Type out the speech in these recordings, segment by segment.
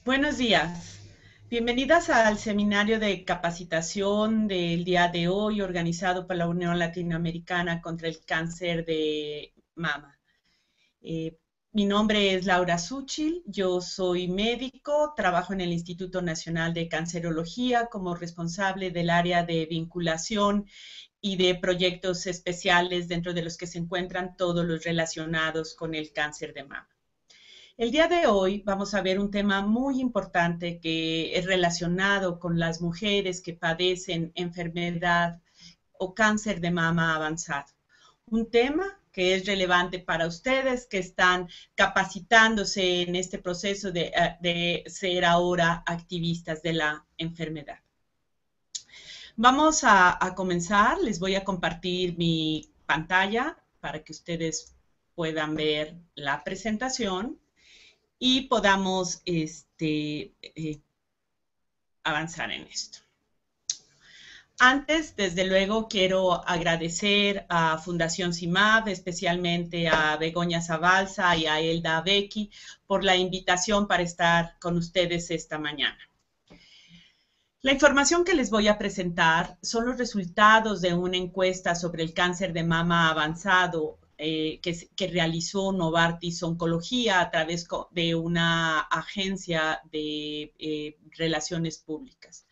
Buenos días. Bienvenidas al seminario de capacitación del día de hoy organizado por la Unión Latinoamericana contra el Cáncer de Mama. Eh, Mi nombre es Laura Suchil, yo soy médico, trabajo en el Instituto Nacional de Cancerología como responsable del área de vinculación y de proyectos especiales dentro de los que se encuentran todos los relacionados con el cáncer de mama. El día de hoy vamos a ver un tema muy importante que es relacionado con las mujeres que padecen enfermedad o cáncer de mama avanzado. Un tema que es relevante para ustedes que están capacitándose en este proceso de ser ahora activistas de la enfermedad. Vamos a comenzar. Les voy a compartir mi pantalla para que ustedes puedan ver la presentación y podamos avanzar en esto. Antes, desde luego, quiero agradecer a Fundación CIMAD, especialmente a Begoña Zabalza y a Elda Becky por la invitación para estar con ustedes esta mañana. La información que les voy a presentar son los resultados de una encuesta sobre el cáncer de mama avanzado que realizó Novartis Oncología a través de una agencia de relaciones públicas.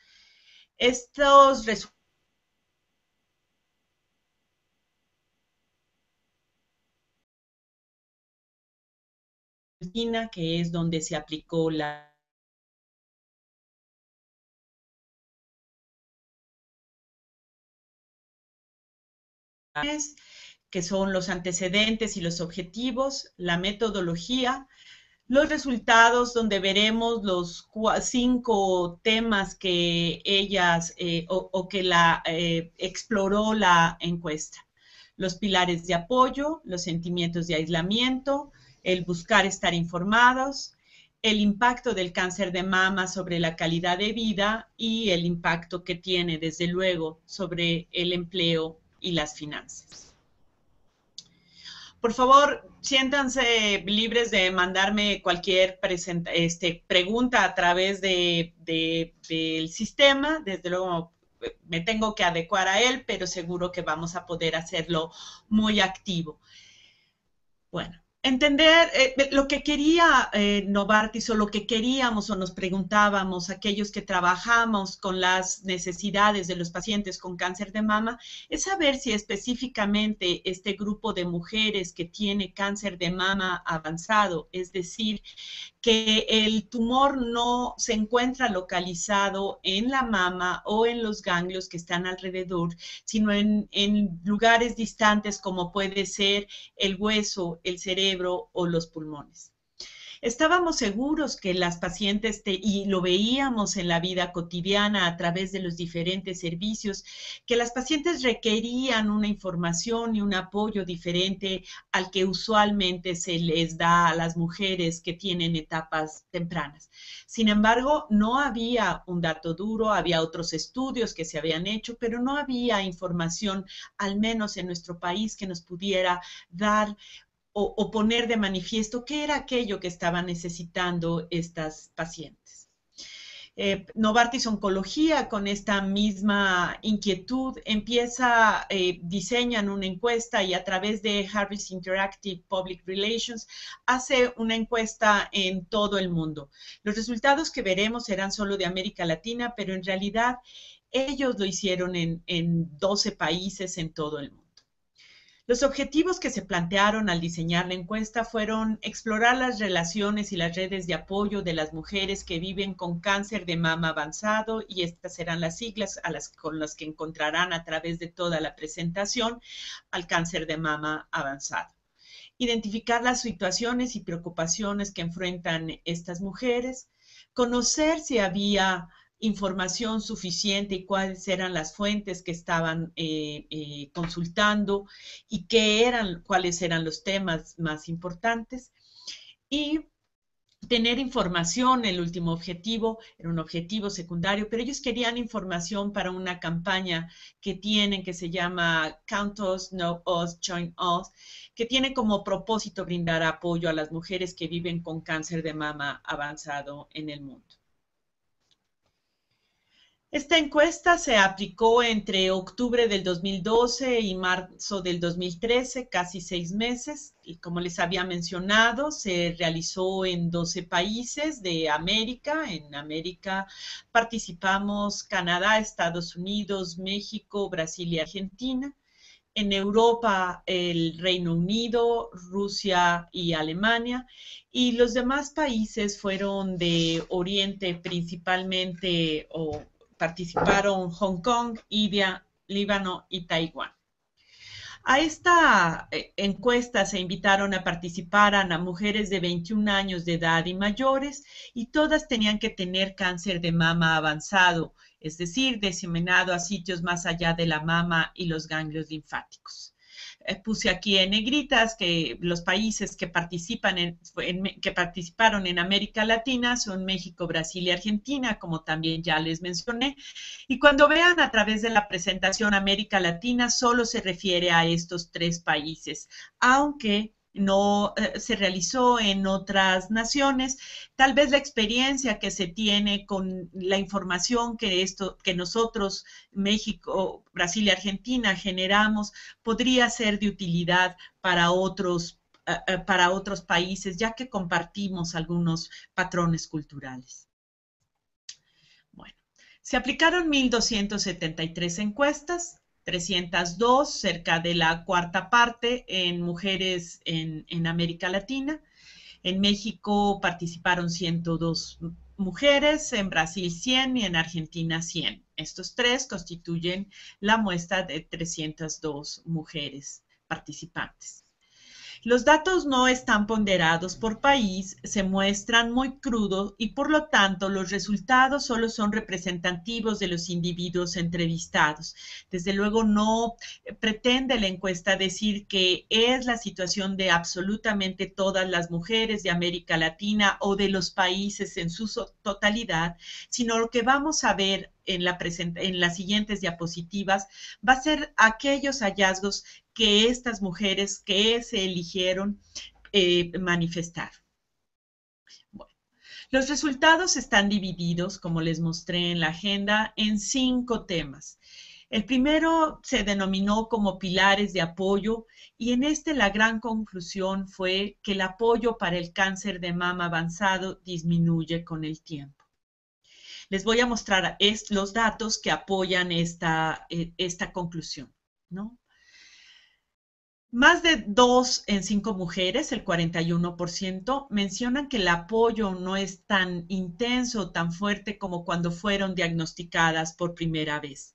Estos resultados que es donde se aplicó la que son los antecedentes y los objetivos, la metodología, los resultados donde veremos los 5 temas que ellas o que exploró la encuesta. Los pilares de apoyo, los sentimientos de aislamiento, el buscar estar informados, el impacto del cáncer de mama sobre la calidad de vida y el impacto que tiene, desde luego, sobre el empleo y las finanzas. Por favor, siéntanse libres de mandarme cualquier pregunta a través del sistema. Desde luego, me tengo que adecuar a él, pero seguro que vamos a poder hacerlo muy activo. Bueno, entender lo que quería Novartis o lo que queríamos o nos preguntábamos aquellos que trabajamos con las necesidades de los pacientes con cáncer de mama es saber si específicamente este grupo de mujeres que tiene cáncer de mama avanzado, es decir, que el tumor no se encuentra localizado en la mama o en los ganglios que están alrededor, sino en lugares distantes como puede ser el hueso, el cerebro o los pulmones. Estábamos seguros que las pacientes, y lo veíamos en la vida cotidiana a través de los diferentes servicios, que las pacientes requerían una información y un apoyo diferente al que usualmente se les da a las mujeres que tienen etapas tempranas. Sin embargo, no había un dato duro, había otros estudios que se habían hecho, pero no había información, al menos en nuestro país, que nos pudiera dar o poner de manifiesto qué era aquello que estaban necesitando estas pacientes. Novartis Oncología, con esta misma inquietud, diseñan una encuesta y a través de Harris Interactive Public Relations hace una encuesta en todo el mundo. Los resultados que veremos serán solo de América Latina, pero en realidad ellos lo hicieron en 12 países en todo el mundo. Los objetivos que se plantearon al diseñar la encuesta fueron explorar las relaciones y las redes de apoyo de las mujeres que viven con cáncer de mama avanzado, y estas serán las siglas con las que encontrarán a través de toda la presentación al cáncer de mama avanzado. Identificar las situaciones y preocupaciones que enfrentan estas mujeres, conocer si había información suficiente y cuáles eran las fuentes que estaban consultando y cuáles eran los temas más importantes, y tener información. El último objetivo era un objetivo secundario, pero ellos querían información para una campaña que tienen, que se llama Count Us, Know Us, Join Us, que tiene como propósito brindar apoyo a las mujeres que viven con cáncer de mama avanzado en el mundo. Esta encuesta se aplicó entre octubre del 2012 y marzo del 2013, casi 6 meses, y como les había mencionado, se realizó en 12 países de América. En América participamos Canadá, Estados Unidos, México, Brasil y Argentina. En Europa, el Reino Unido, Rusia y Alemania, y los demás países fueron de Oriente principalmente, o participaron Hong Kong, India, Líbano y Taiwán. A esta encuesta se invitaron a participar a mujeres de 21 años de edad y mayores, y todas tenían que tener cáncer de mama avanzado, es decir, diseminado a sitios más allá de la mama y los ganglios linfáticos. Puse aquí en negritas que los países que participaron en América Latina son México, Brasil y Argentina, como también ya les mencioné. Y cuando vean a través de la presentación América Latina, solo se refiere a estos 3 países, aunque no se realizó en otras naciones. Tal vez la experiencia que se tiene con la información que nosotros, México, Brasil y Argentina, generamos, podría ser de utilidad para otros países, ya que compartimos algunos patrones culturales. Bueno, se aplicaron 1,273 encuestas, 302, cerca de la cuarta parte, en mujeres en América Latina. En México participaron 102 mujeres, en Brasil 100 y en Argentina 100. Estos 3 constituyen la muestra de 302 mujeres participantes. Los datos no están ponderados por país, se muestran muy crudos y por lo tanto los resultados solo son representativos de los individuos entrevistados. Desde luego no pretende la encuesta decir que es la situación de absolutamente todas las mujeres de América Latina o de los países en su totalidad, sino lo que vamos a ver en las siguientes diapositivas va a ser aquellos hallazgos que estas mujeres que se eligieron manifestar. Bueno, los resultados están divididos, como les mostré en la agenda, en 5 temas. El primero se denominó como pilares de apoyo, y en la gran conclusión fue que el apoyo para el cáncer de mama avanzado disminuye con el tiempo. Les voy a mostrar los datos que apoyan esta conclusión, ¿no? Más de 2 en 5 mujeres, el 41%, mencionan que el apoyo no es tan intenso, tan fuerte como cuando fueron diagnosticadas por primera vez.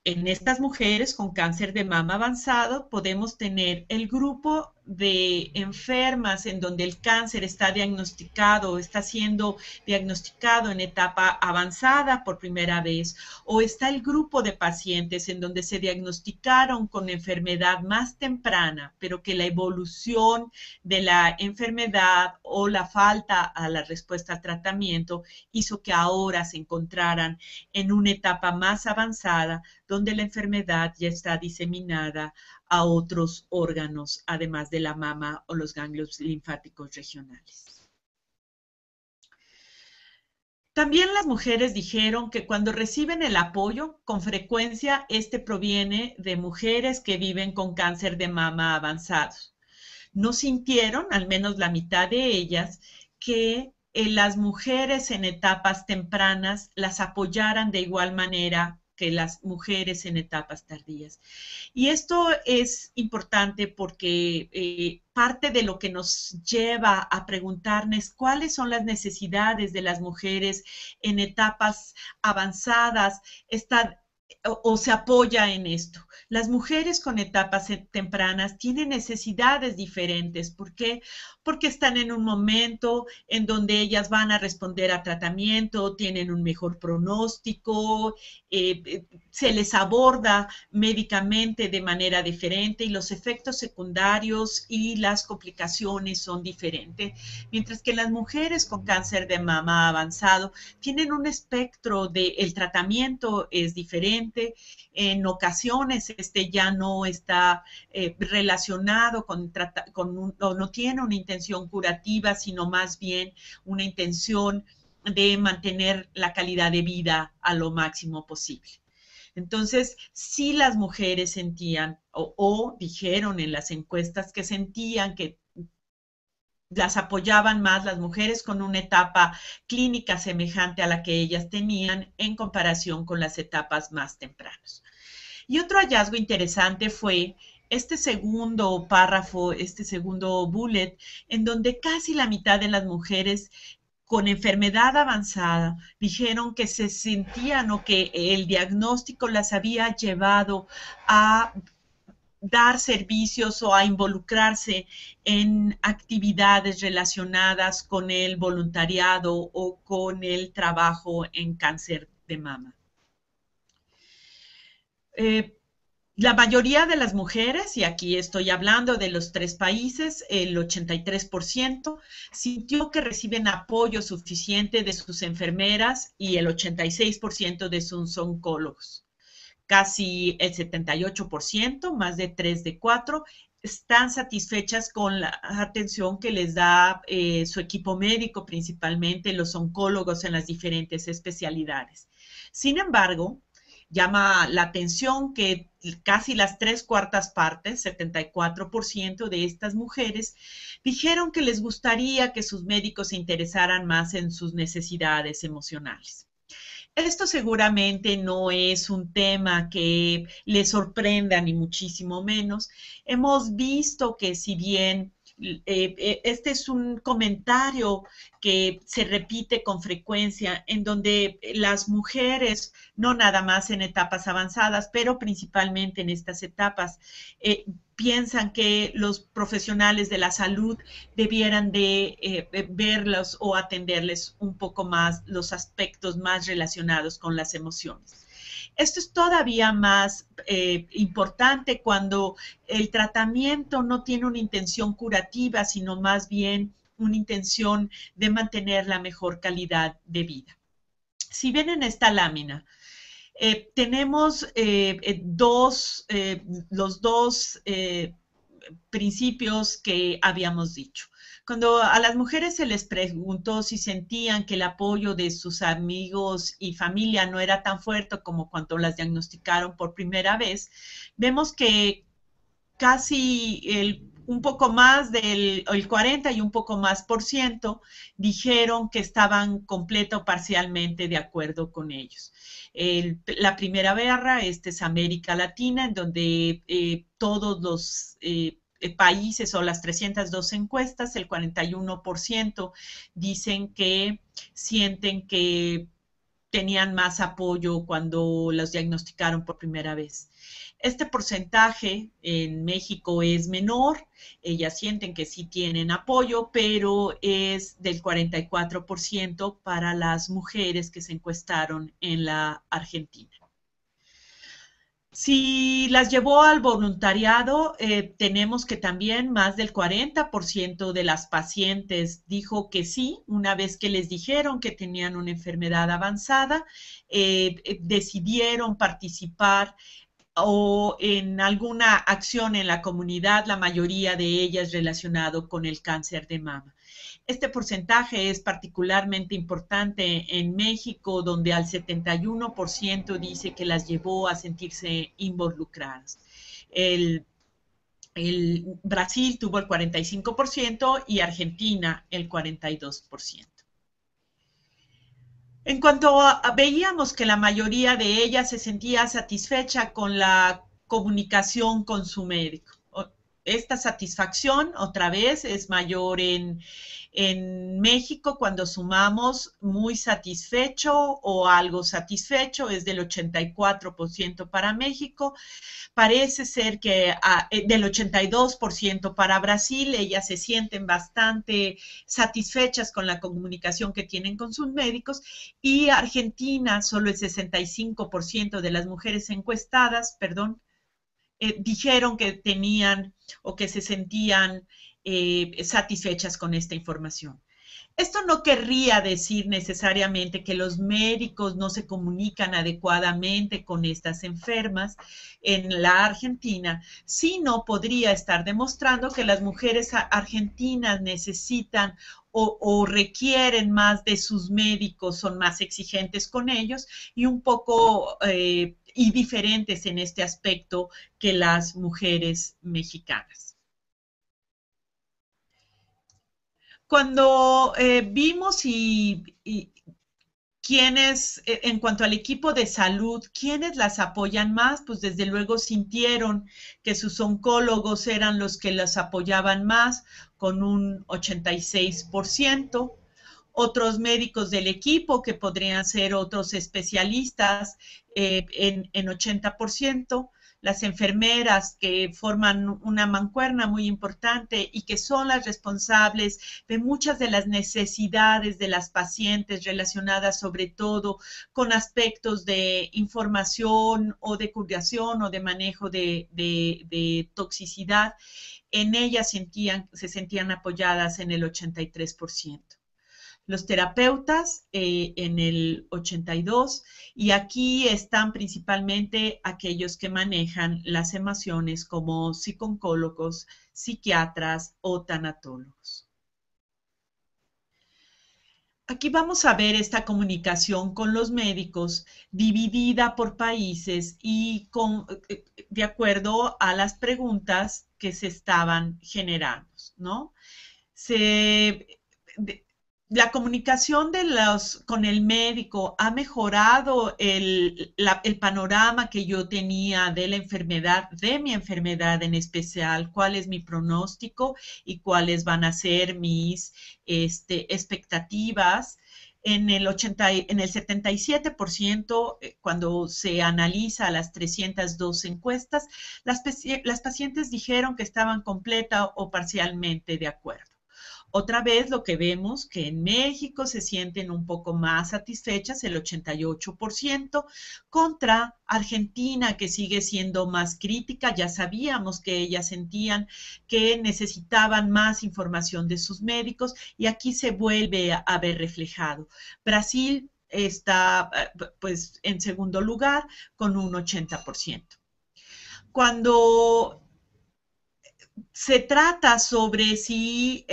En estas mujeres con cáncer de mama avanzado podemos tener el grupo de enfermas en donde el cáncer está diagnosticado, está siendo diagnosticado en etapa avanzada por primera vez, o está el grupo de pacientes en donde se diagnosticaron con enfermedad más temprana, pero que la evolución de la enfermedad o la falta a la respuesta al tratamiento hizo que ahora se encontraran en una etapa más avanzada, donde la enfermedad ya está diseminada a otros órganos, además de la mama o los ganglios linfáticos regionales. También las mujeres dijeron que cuando reciben el apoyo, con frecuencia este proviene de mujeres que viven con cáncer de mama avanzado. No sintieron, al menos la mitad de ellas, que las mujeres en etapas tempranas las apoyaran de igual manera que las mujeres en etapas tardías. Y esto es importante porque parte de lo que nos lleva a preguntarnos cuáles son las necesidades de las mujeres en etapas avanzadas o se apoya en esto. Las mujeres con etapas tempranas tienen necesidades diferentes. ¿Por qué? Porque están en un momento en donde ellas van a responder a tratamiento, tienen un mejor pronóstico, se les aborda médicamente de manera diferente y los efectos secundarios y las complicaciones son diferentes. Mientras que las mujeres con cáncer de mama avanzado tienen un espectro el tratamiento es diferente. En ocasiones ya no está relacionado o no tiene una intención curativa, sino más bien una intención de mantener la calidad de vida a lo máximo posible. Entonces, si las mujeres sentían o dijeron en las encuestas que sentían que las apoyaban más las mujeres con una etapa clínica semejante a la que ellas tenían en comparación con las etapas más tempranas. Y otro hallazgo interesante fue este segundo párrafo, este segundo bullet, en donde casi la mitad de las mujeres con enfermedad avanzada dijeron que se sentían o que el diagnóstico las había llevado a dar servicios o a involucrarse en actividades relacionadas con el voluntariado o con el trabajo en cáncer de mama. La mayoría de las mujeres, y aquí estoy hablando de los 3 países, el 83% sintió que reciben apoyo suficiente de sus enfermeras y el 86% de sus oncólogos. Casi el 78%, más de 3 de 4, están satisfechas con la atención que les da su equipo médico, principalmente los oncólogos en las diferentes especialidades. Sin embargo, llama la atención que casi las 3/4 partes, 74% de estas mujeres, dijeron que les gustaría que sus médicos se interesaran más en sus necesidades emocionales. Esto seguramente no es un tema que les sorprenda ni muchísimo menos. Hemos visto que si bien este es un comentario que se repite con frecuencia en donde las mujeres, no nada más en etapas avanzadas, pero principalmente en estas etapas, piensan que los profesionales de la salud debieran de verlos o atenderles un poco más los aspectos más relacionados con las emociones. Esto es todavía más importante cuando el tratamiento no tiene una intención curativa, sino más bien una intención de mantener la mejor calidad de vida. Si ven en esta lámina, tenemos los dos principios que habíamos dicho. Cuando a las mujeres se les preguntó si sentían que el apoyo de sus amigos y familia no era tan fuerte como cuando las diagnosticaron por primera vez, vemos que casi un poco más del 40 y un poco más por ciento dijeron que estaban completa o parcialmente de acuerdo con ellos. La primera barra, es América Latina, en donde todos los países o las 302 encuestas, el 41% dicen que sienten que tenían más apoyo cuando los diagnosticaron por primera vez. Este porcentaje en México es menor, ellas sienten que sí tienen apoyo, pero es del 44% para las mujeres que se encuestaron en la Argentina. Si las llevó al voluntariado, tenemos que también más del 40% de las pacientes dijo que sí, una vez que les dijeron que tenían una enfermedad avanzada, decidieron participar o en alguna acción en la comunidad, la mayoría de ellas relacionado con el cáncer de mama. Este porcentaje es particularmente importante en México, donde al 71% dice que las llevó a sentirse involucradas. El Brasil tuvo el 45% y Argentina el 42%. En cuanto veíamos que la mayoría de ellas se sentía satisfecha con la comunicación con su médico. esta satisfacción otra vez es mayor en México cuando sumamos muy satisfecho o algo satisfecho, es del 84% para México. Parece ser que del 82% para Brasil, ellas se sienten bastante satisfechas con la comunicación que tienen con sus médicos, y Argentina, solo el 65% de las mujeres encuestadas, perdón, dijeron que tenían o que se sentían satisfechas con esta información. Esto no querría decir necesariamente que los médicos no se comunican adecuadamente con estas enfermas en la Argentina, sino podría estar demostrando que las mujeres argentinas necesitan o requieren más de sus médicos, son más exigentes con ellos y un poco y diferentes en este aspecto que las mujeres mexicanas. Cuando vimos quiénes, en cuanto al equipo de salud, quiénes las apoyan más, pues desde luego sintieron que sus oncólogos eran los que las apoyaban más, con un 86%. Otros médicos del equipo, que podrían ser otros especialistas, en 80%. Las enfermeras, que forman una mancuerna muy importante y que son las responsables de muchas de las necesidades de las pacientes relacionadas sobre todo con aspectos de información o de curación o de manejo de toxicidad. En ellas se sentían apoyadas en el 83%. Los terapeutas en el 82%, y aquí están principalmente aquellos que manejan las emociones como psicólogos, psiquiatras o tanatólogos. Aquí vamos a ver esta comunicación con los médicos dividida por países y de acuerdo a las preguntas que se estaban generando, ¿no? La comunicación con el médico ha mejorado el panorama que yo tenía de la enfermedad, de mi enfermedad en especial, cuál es mi pronóstico y cuáles van a ser mis expectativas. En el 77%, cuando se analiza las 302 encuestas, las pacientes dijeron que estaban completa o parcialmente de acuerdo. Otra vez lo que vemos que en México se sienten un poco más satisfechas, el 88%, contra Argentina, que sigue siendo más crítica. Ya sabíamos que ellas sentían que necesitaban más información de sus médicos y aquí se vuelve a ver reflejado. Brasil está pues en segundo lugar con un 80%. Cuando se trata sobre si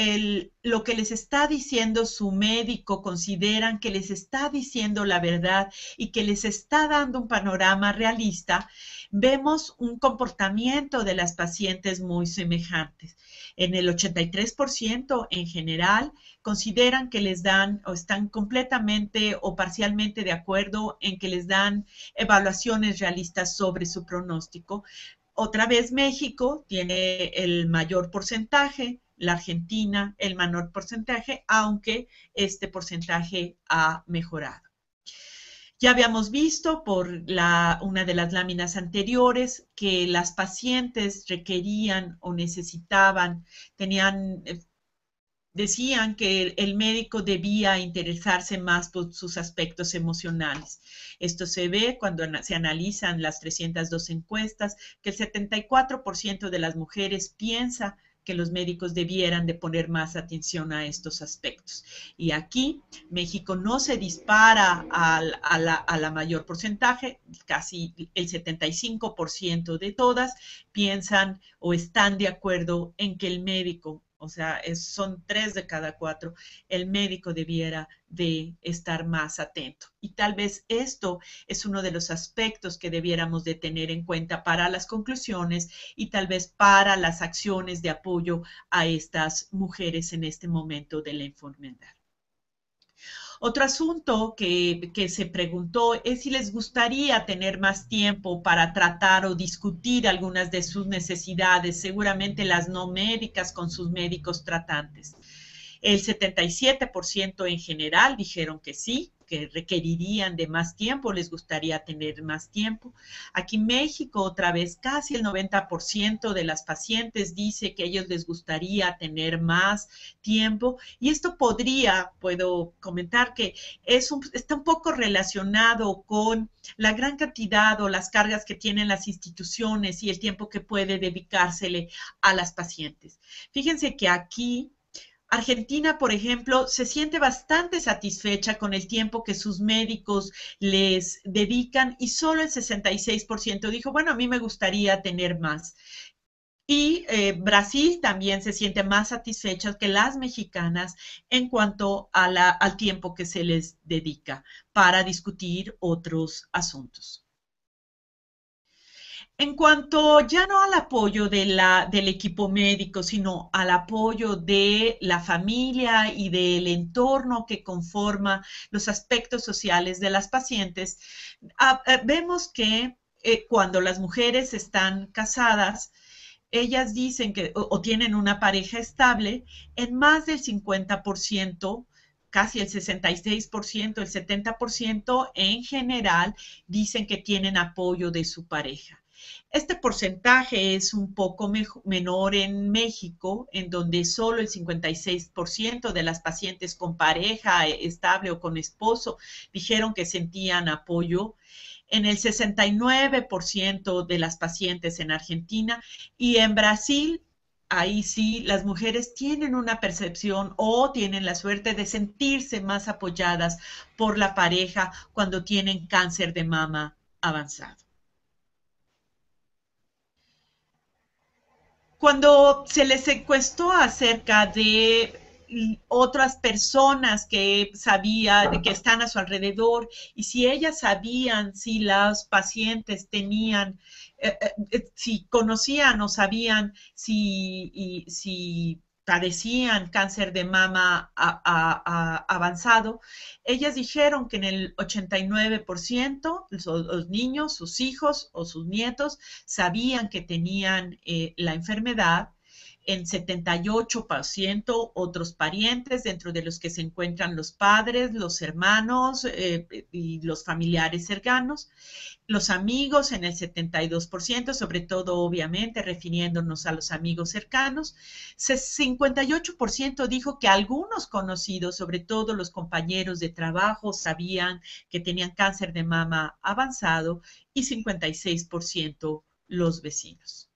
lo que les está diciendo su médico consideran que les está diciendo la verdad y que les está dando un panorama realista, vemos un comportamiento de las pacientes muy semejantes. En el 83% en general consideran que les dan o están completamente o parcialmente de acuerdo en que les dan evaluaciones realistas sobre su pronóstico. Otra vez México tiene el mayor porcentaje, la Argentina el menor porcentaje, aunque este porcentaje ha mejorado. Ya habíamos visto por una de las láminas anteriores que las pacientes requerían o necesitaban, decían que el médico debía interesarse más por sus aspectos emocionales. Esto se ve cuando se analizan las 302 encuestas, que el 74% de las mujeres piensa que los médicos debieran de poner más atención a estos aspectos. Y aquí México no se dispara a la mayor porcentaje, casi el 75% de todas piensan o están de acuerdo en que el médico, o sea, son 3 de cada 4, el médico debiera de estar más atento. Y tal vez esto es uno de los aspectos que debiéramos de tener en cuenta para las conclusiones y tal vez para las acciones de apoyo a estas mujeres en este momento de la enfermedad. Otro asunto que se preguntó es si les gustaría tener más tiempo para tratar o discutir algunas de sus necesidades, seguramente las no médicas con sus médicos tratantes. El 77% en general dijeron que sí, que requerirían de más tiempo, les gustaría tener más tiempo. Aquí en México, otra vez, casi el 90% de las pacientes dice que a ellos les gustaría tener más tiempo. Y esto puedo comentar que está un poco relacionado con la gran cantidad o las cargas que tienen las instituciones y el tiempo que puede dedicársele a las pacientes. Fíjense que aquí Argentina, por ejemplo, se siente bastante satisfecha con el tiempo que sus médicos les dedican y solo el 66% dijo, bueno, a mí me gustaría tener más. Y Brasil también se siente más satisfecha que las mexicanas en cuanto al tiempo que se les dedica para discutir otros asuntos. En cuanto ya no al apoyo del equipo médico, sino al apoyo de la familia y del entorno que conforma los aspectos sociales de las pacientes, vemos que cuando las mujeres están casadas, ellas dicen que o tienen una pareja estable, en más del 50%, casi el 66%, el 70% en general, dicen que tienen apoyo de su pareja. Este porcentaje es un poco menor en México, en donde solo el 56% de las pacientes con pareja estable o con esposo dijeron que sentían apoyo. En el 69% de las pacientes en Argentina y en Brasil, ahí sí, las mujeres tienen una percepción o tienen la suerte de sentirse más apoyadas por la pareja cuando tienen cáncer de mama avanzado. Cuando se les encuestó acerca de otras personas que sabían, que están a su alrededor, y si ellas sabían si las pacientes tenían, si conocían o sabían si padecían cáncer de mama avanzado, ellas dijeron que en el 89% los niños, sus hijos o sus nietos sabían que tenían la enfermedad, en 78% otros parientes, dentro de los que se encuentran los padres, los hermanos y los familiares cercanos, los amigos en el 72%, sobre todo obviamente refiriéndonos a los amigos cercanos. 58% dijo que algunos conocidos, sobre todo los compañeros de trabajo, sabían que tenían cáncer de mama avanzado y 56% los vecinos.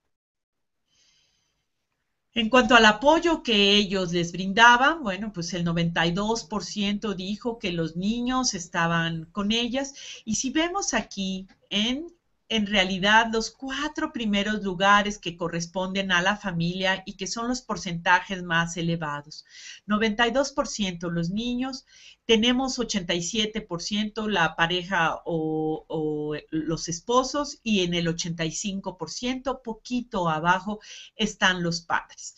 En cuanto al apoyo que ellos les brindaban, bueno, pues el 92% dijo que los niños estaban con ellas. Y si vemos aquí en realidad los 4 primeros lugares que corresponden a la familia y que son los porcentajes más elevados. 92% los niños, tenemos 87% la pareja o los esposos y en el 85%, poquito abajo, están los padres.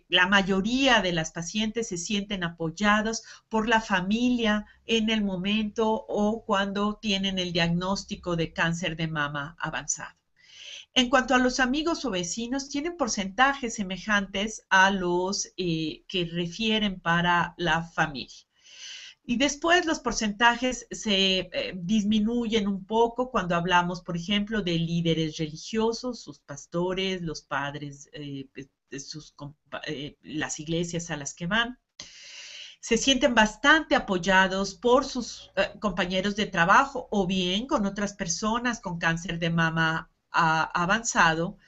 La mayoría de las pacientes se sienten apoyadas por la familia en el momento o cuando tienen el diagnóstico de cáncer de mama avanzado. En cuanto a los amigos o vecinos, tienen porcentajes semejantes a los que refieren para la familia. Y después los porcentajes se disminuyen un poco cuando hablamos, por ejemplo, de líderes religiosos, sus pastores, los padres, las iglesias a las que van. Se sienten bastante apoyados por sus compañeros de trabajo o bien con otras personas con cáncer de mama avanzado.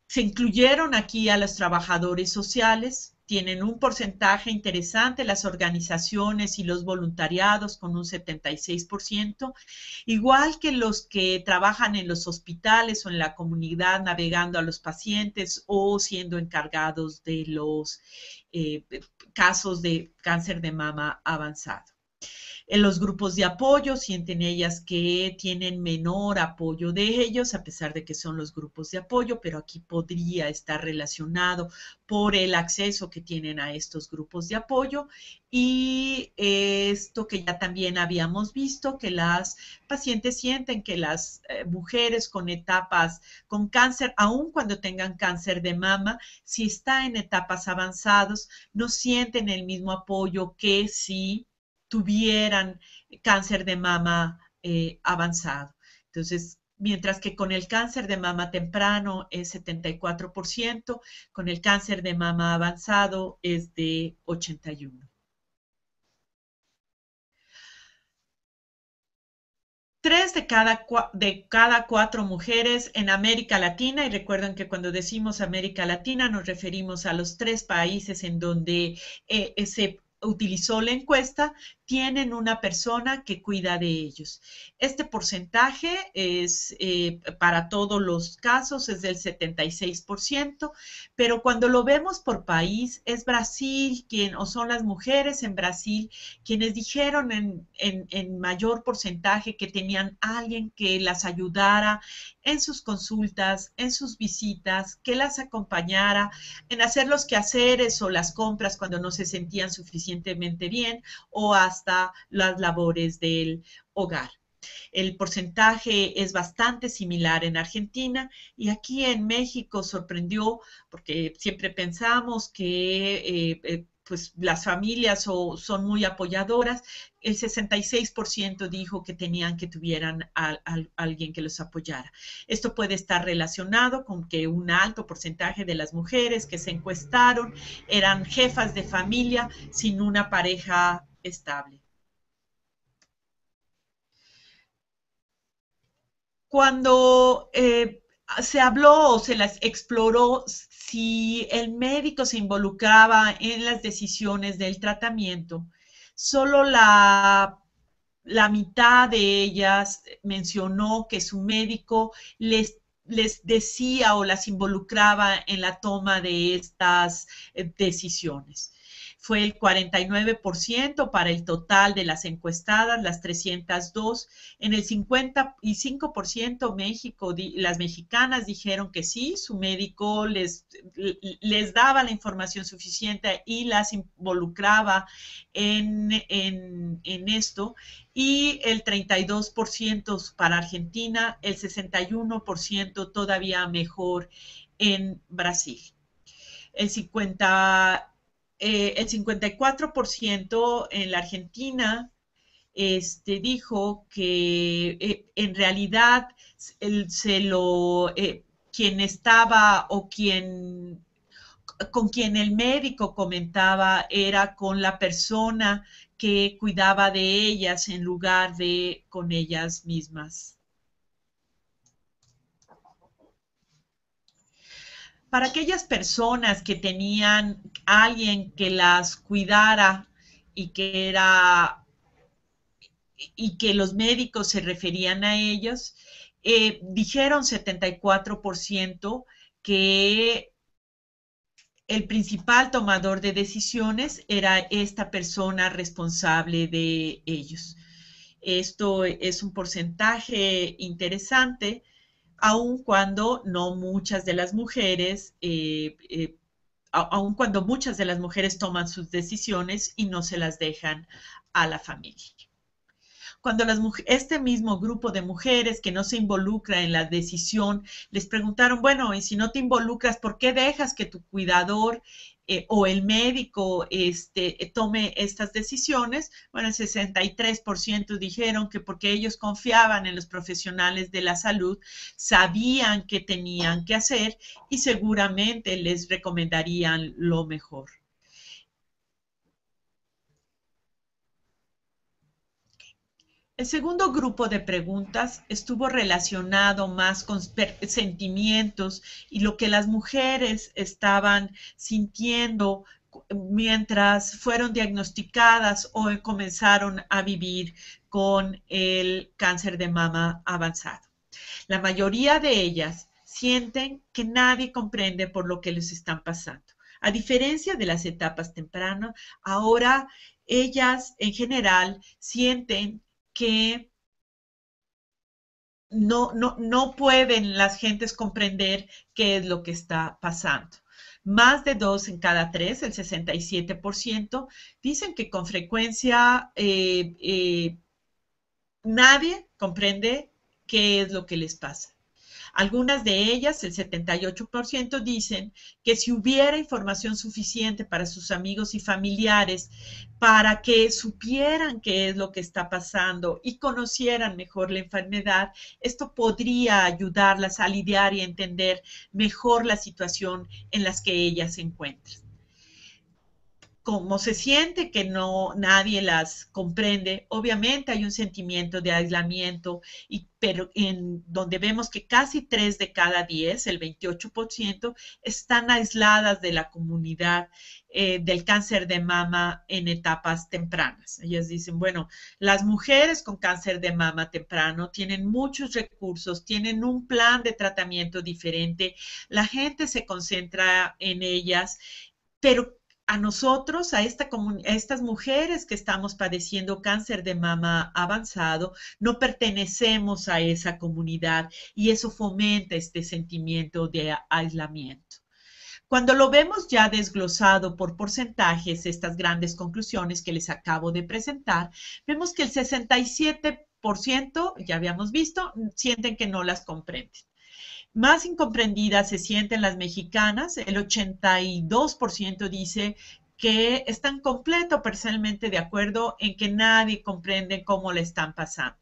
Se incluyeron aquí a los trabajadores sociales, tienen un porcentaje interesante las organizaciones y los voluntariados con un 76%, igual que los que trabajan en los hospitales o en la comunidad navegando a los pacientes o siendo encargados de los casos de cáncer de mama avanzado. En los grupos de apoyo sienten ellas que tienen menor apoyo de ellos, a pesar de que son los grupos de apoyo, pero aquí podría estar relacionado por el acceso que tienen a estos grupos de apoyo. Y esto que ya también habíamos visto, que las pacientes sienten que las mujeres con etapas con cáncer, aun cuando tengan cáncer de mama, si está en etapas avanzadas, no sienten el mismo apoyo que si tuvieran cáncer de mama avanzado. Entonces, mientras que con el cáncer de mama temprano es 74%, con el cáncer de mama avanzado es de 81%. Tres de cada cuatro mujeres en América Latina, y recuerden que cuando decimos América Latina nos referimos a los 3 países en donde se utilizó la encuesta, tienen una persona que cuida de ellos. Este porcentaje es para todos los casos es del 76%, pero cuando lo vemos por país, es Brasil o son las mujeres en Brasil quienes dijeron en mayor porcentaje que tenían alguien que las ayudara en sus consultas, en sus visitas, que las acompañara en hacer los quehaceres o las compras cuando no se sentían suficientemente bien o hasta las labores del hogar. El porcentaje es bastante similar en Argentina y aquí en México sorprendió porque siempre pensamos que pues las familias son muy apoyadoras. El 66% dijo que tenían que tuvieran a alguien que los apoyara. Esto puede estar relacionado con que un alto porcentaje de las mujeres que se encuestaron eran jefas de familia sin una pareja estable. Cuando se habló o se las exploró si el médico se involucraba en las decisiones del tratamiento, solo la mitad de ellas mencionó que su médico les decía o las involucraba en la toma de estas decisiones. Fue el 49% para el total de las encuestadas, las 302. En el 55% México, las mexicanas dijeron que sí, su médico les daba la información suficiente y las involucraba en esto. Y el 32% para Argentina, el 61% todavía mejor en Brasil. El 54% en la Argentina dijo que en realidad quien estaba o con quien el médico comentaba era con la persona que cuidaba de ellas en lugar de con ellas mismas. Para aquellas personas que tenían a alguien que las cuidara y que los médicos se referían a ellos, dijeron 74% que el principal tomador de decisiones era esta persona responsable de ellos. Esto es un porcentaje interesante, aun cuando no muchas de las mujeres, aun cuando muchas de las mujeres toman sus decisiones y no se las dejan a la familia. Cuando este mismo grupo de mujeres que no se involucra en la decisión, les preguntaron, bueno, y si no te involucras, ¿por qué dejas que tu cuidador o el médico tome estas decisiones? Bueno, el 63% dijeron que porque ellos confiaban en los profesionales de la salud, sabían qué tenían que hacer y seguramente les recomendarían lo mejor. El segundo grupo de preguntas estuvo relacionado más con sentimientos y lo que las mujeres estaban sintiendo mientras fueron diagnosticadas o comenzaron a vivir con el cáncer de mama avanzado. La mayoría de ellas sienten que nadie comprende por lo que les están pasando. A diferencia de las etapas tempranas, ahora ellas en general sienten que no pueden las gentes comprender qué es lo que está pasando. Más de 2 en cada 3, el 67%, dicen que con frecuencia nadie comprende qué es lo que les pasa. Algunas de ellas, el 78%, dicen que si hubiera información suficiente para sus amigos y familiares para que supieran qué es lo que está pasando y conocieran mejor la enfermedad, esto podría ayudarlas a lidiar y entender mejor la situación en la que ellas se encuentran. Como se siente que no nadie las comprende, obviamente hay un sentimiento de aislamiento, pero en donde vemos que casi 3 de cada 10, el 28%, están aisladas de la comunidad del cáncer de mama en etapas tempranas. Ellas dicen, bueno, las mujeres con cáncer de mama temprano tienen muchos recursos, tienen un plan de tratamiento diferente, la gente se concentra en ellas, pero a nosotros, a estas mujeres que estamos padeciendo cáncer de mama avanzado, no pertenecemos a esa comunidad y eso fomenta este sentimiento de aislamiento. Cuando lo vemos ya desglosado por porcentajes, estas grandes conclusiones que les acabo de presentar, vemos que el 67%, ya habíamos visto, sienten que no las comprenden. Más incomprendidas se sienten las mexicanas, el 82% dice que están parcialmente de acuerdo en que nadie comprende cómo le están pasando.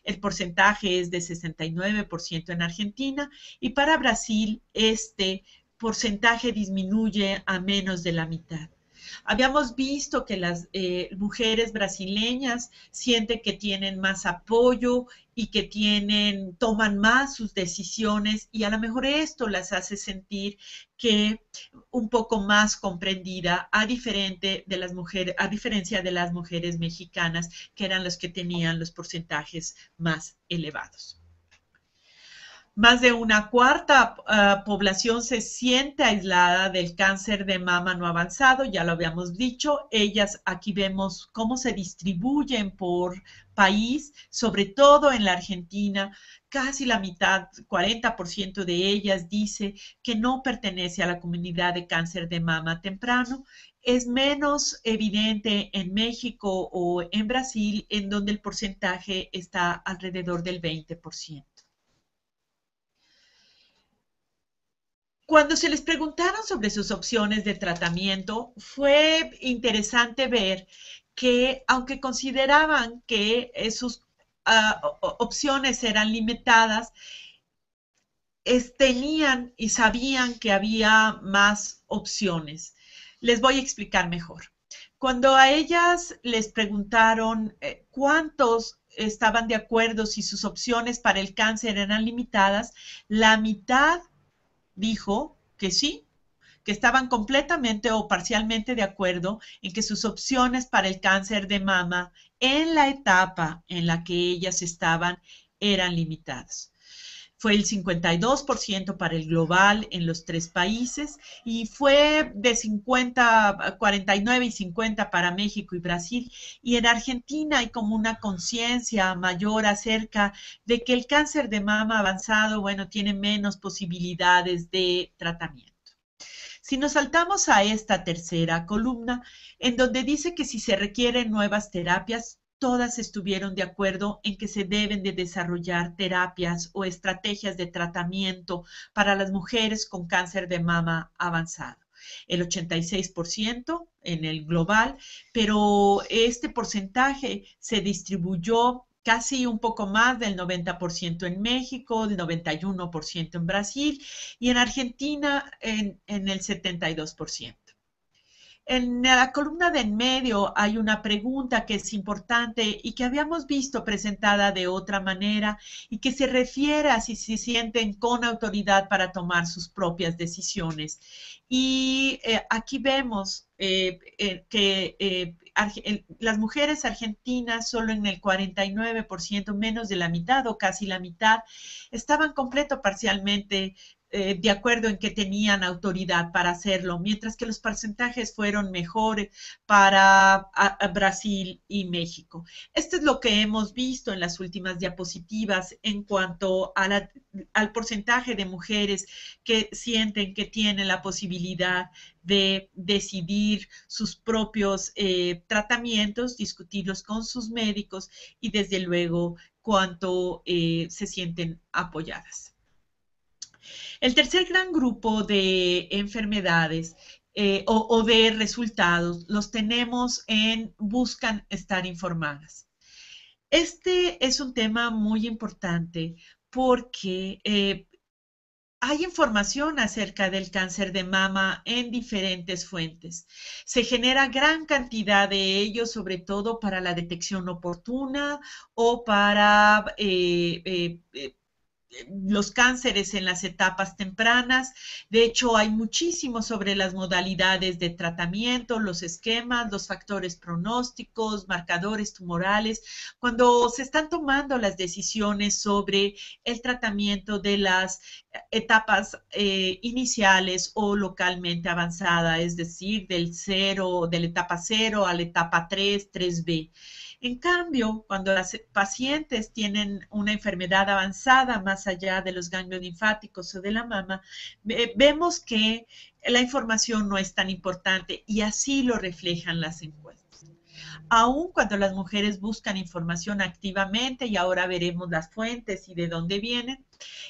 El porcentaje es de 69% en Argentina y para Brasil este porcentaje disminuye a menos de la mitad. Habíamos visto que las mujeres brasileñas sienten que tienen más apoyo y que toman más sus decisiones y a lo mejor esto las hace sentir que un poco más comprendida a diferencia de las mujeres mexicanas que eran las que tenían los porcentajes más elevados. Más de una cuarta población se siente aislada del cáncer de mama no avanzado, ya lo habíamos dicho. Ellas, aquí vemos cómo se distribuyen por país, sobre todo en la Argentina. Casi la mitad, 40% de ellas dice que no pertenece a la comunidad de cáncer de mama temprano. Es menos evidente en México o en Brasil, en donde el porcentaje está alrededor del 20%. Cuando se les preguntaron sobre sus opciones de tratamiento, fue interesante ver que, aunque consideraban que sus opciones eran limitadas, tenían y sabían que había más opciones. Les voy a explicar mejor. Cuando a ellas les preguntaron cuántos estaban de acuerdo si sus opciones para el cáncer eran limitadas, la mitad dijo que sí, que estaban completamente o parcialmente de acuerdo en que sus opciones para el cáncer de mama en la etapa en la que ellas estaban eran limitadas. Fue el 52% para el global en los 3 países y fue de 49 y 50 para México y Brasil. Y en Argentina hay como una conciencia mayor acerca de que el cáncer de mama avanzado, bueno, tiene menos posibilidades de tratamiento. Si nos saltamos a esta tercera columna, en donde dice que si se requieren nuevas terapias, todas estuvieron de acuerdo en que se deben de desarrollar terapias o estrategias de tratamiento para las mujeres con cáncer de mama avanzado. El 86% en el global, pero este porcentaje se distribuyó casi un poco más del 90% en México, del 91% en Brasil y en Argentina en el 72%. En la columna de en medio hay una pregunta que es importante y que habíamos visto presentada de otra manera y que se refiere a si se sienten con autoridad para tomar sus propias decisiones. Y aquí vemos que las mujeres argentinas, solo en el 49%, menos de la mitad o casi la mitad, estaban completo parcialmente de acuerdo en que tenían autoridad para hacerlo, mientras que los porcentajes fueron mejores para Brasil y México. Esto es lo que hemos visto en las últimas diapositivas en cuanto a al porcentaje de mujeres que sienten que tienen la posibilidad de decidir sus propios tratamientos, discutirlos con sus médicos y desde luego cuánto se sienten apoyadas. El tercer gran grupo de enfermedades o de resultados los tenemos en buscan estar informadas. Este es un tema muy importante porque hay información acerca del cáncer de mama en diferentes fuentes. Se genera gran cantidad de ellos, sobre todo para la detección oportuna o para los cánceres en las etapas tempranas. De hecho, hay muchísimo sobre las modalidades de tratamiento, los esquemas, los factores pronósticos, marcadores tumorales, cuando se están tomando las decisiones sobre el tratamiento de las etapas iniciales o localmente avanzada, es decir, de la etapa 0 a la etapa 3, 3B. En cambio, cuando las pacientes tienen una enfermedad avanzada más allá de los ganglios linfáticos o de la mama, vemos que la información no es tan importante y así lo reflejan las encuestas. Aún cuando las mujeres buscan información activamente, y ahora veremos las fuentes y de dónde vienen,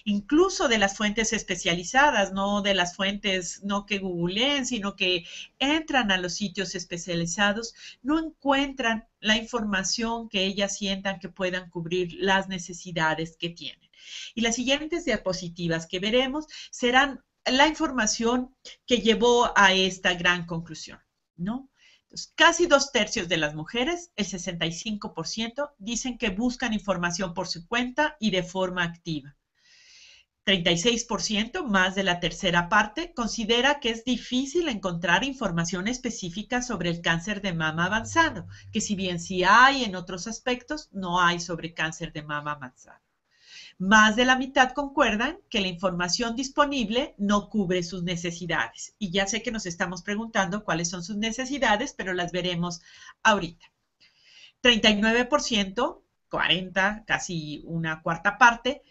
incluso de las fuentes especializadas, no de las fuentes no que googleen, sino que entran a los sitios especializados, no encuentran la información que ellas sientan que puedan cubrir las necesidades que tienen. Y las siguientes diapositivas que veremos serán la información que llevó a esta gran conclusión, ¿no? Entonces, casi 2/3 de las mujeres, el 65%, dicen que buscan información por su cuenta y de forma activa. 36%, más de la tercera parte, considera que es difícil encontrar información específica sobre el cáncer de mama avanzado, que si bien sí hay en otros aspectos, no hay sobre cáncer de mama avanzado. Más de la mitad concuerdan que la información disponible no cubre sus necesidades. Y ya sé que nos estamos preguntando cuáles son sus necesidades, pero las veremos ahorita. 39%, 40, casi una cuarta parte,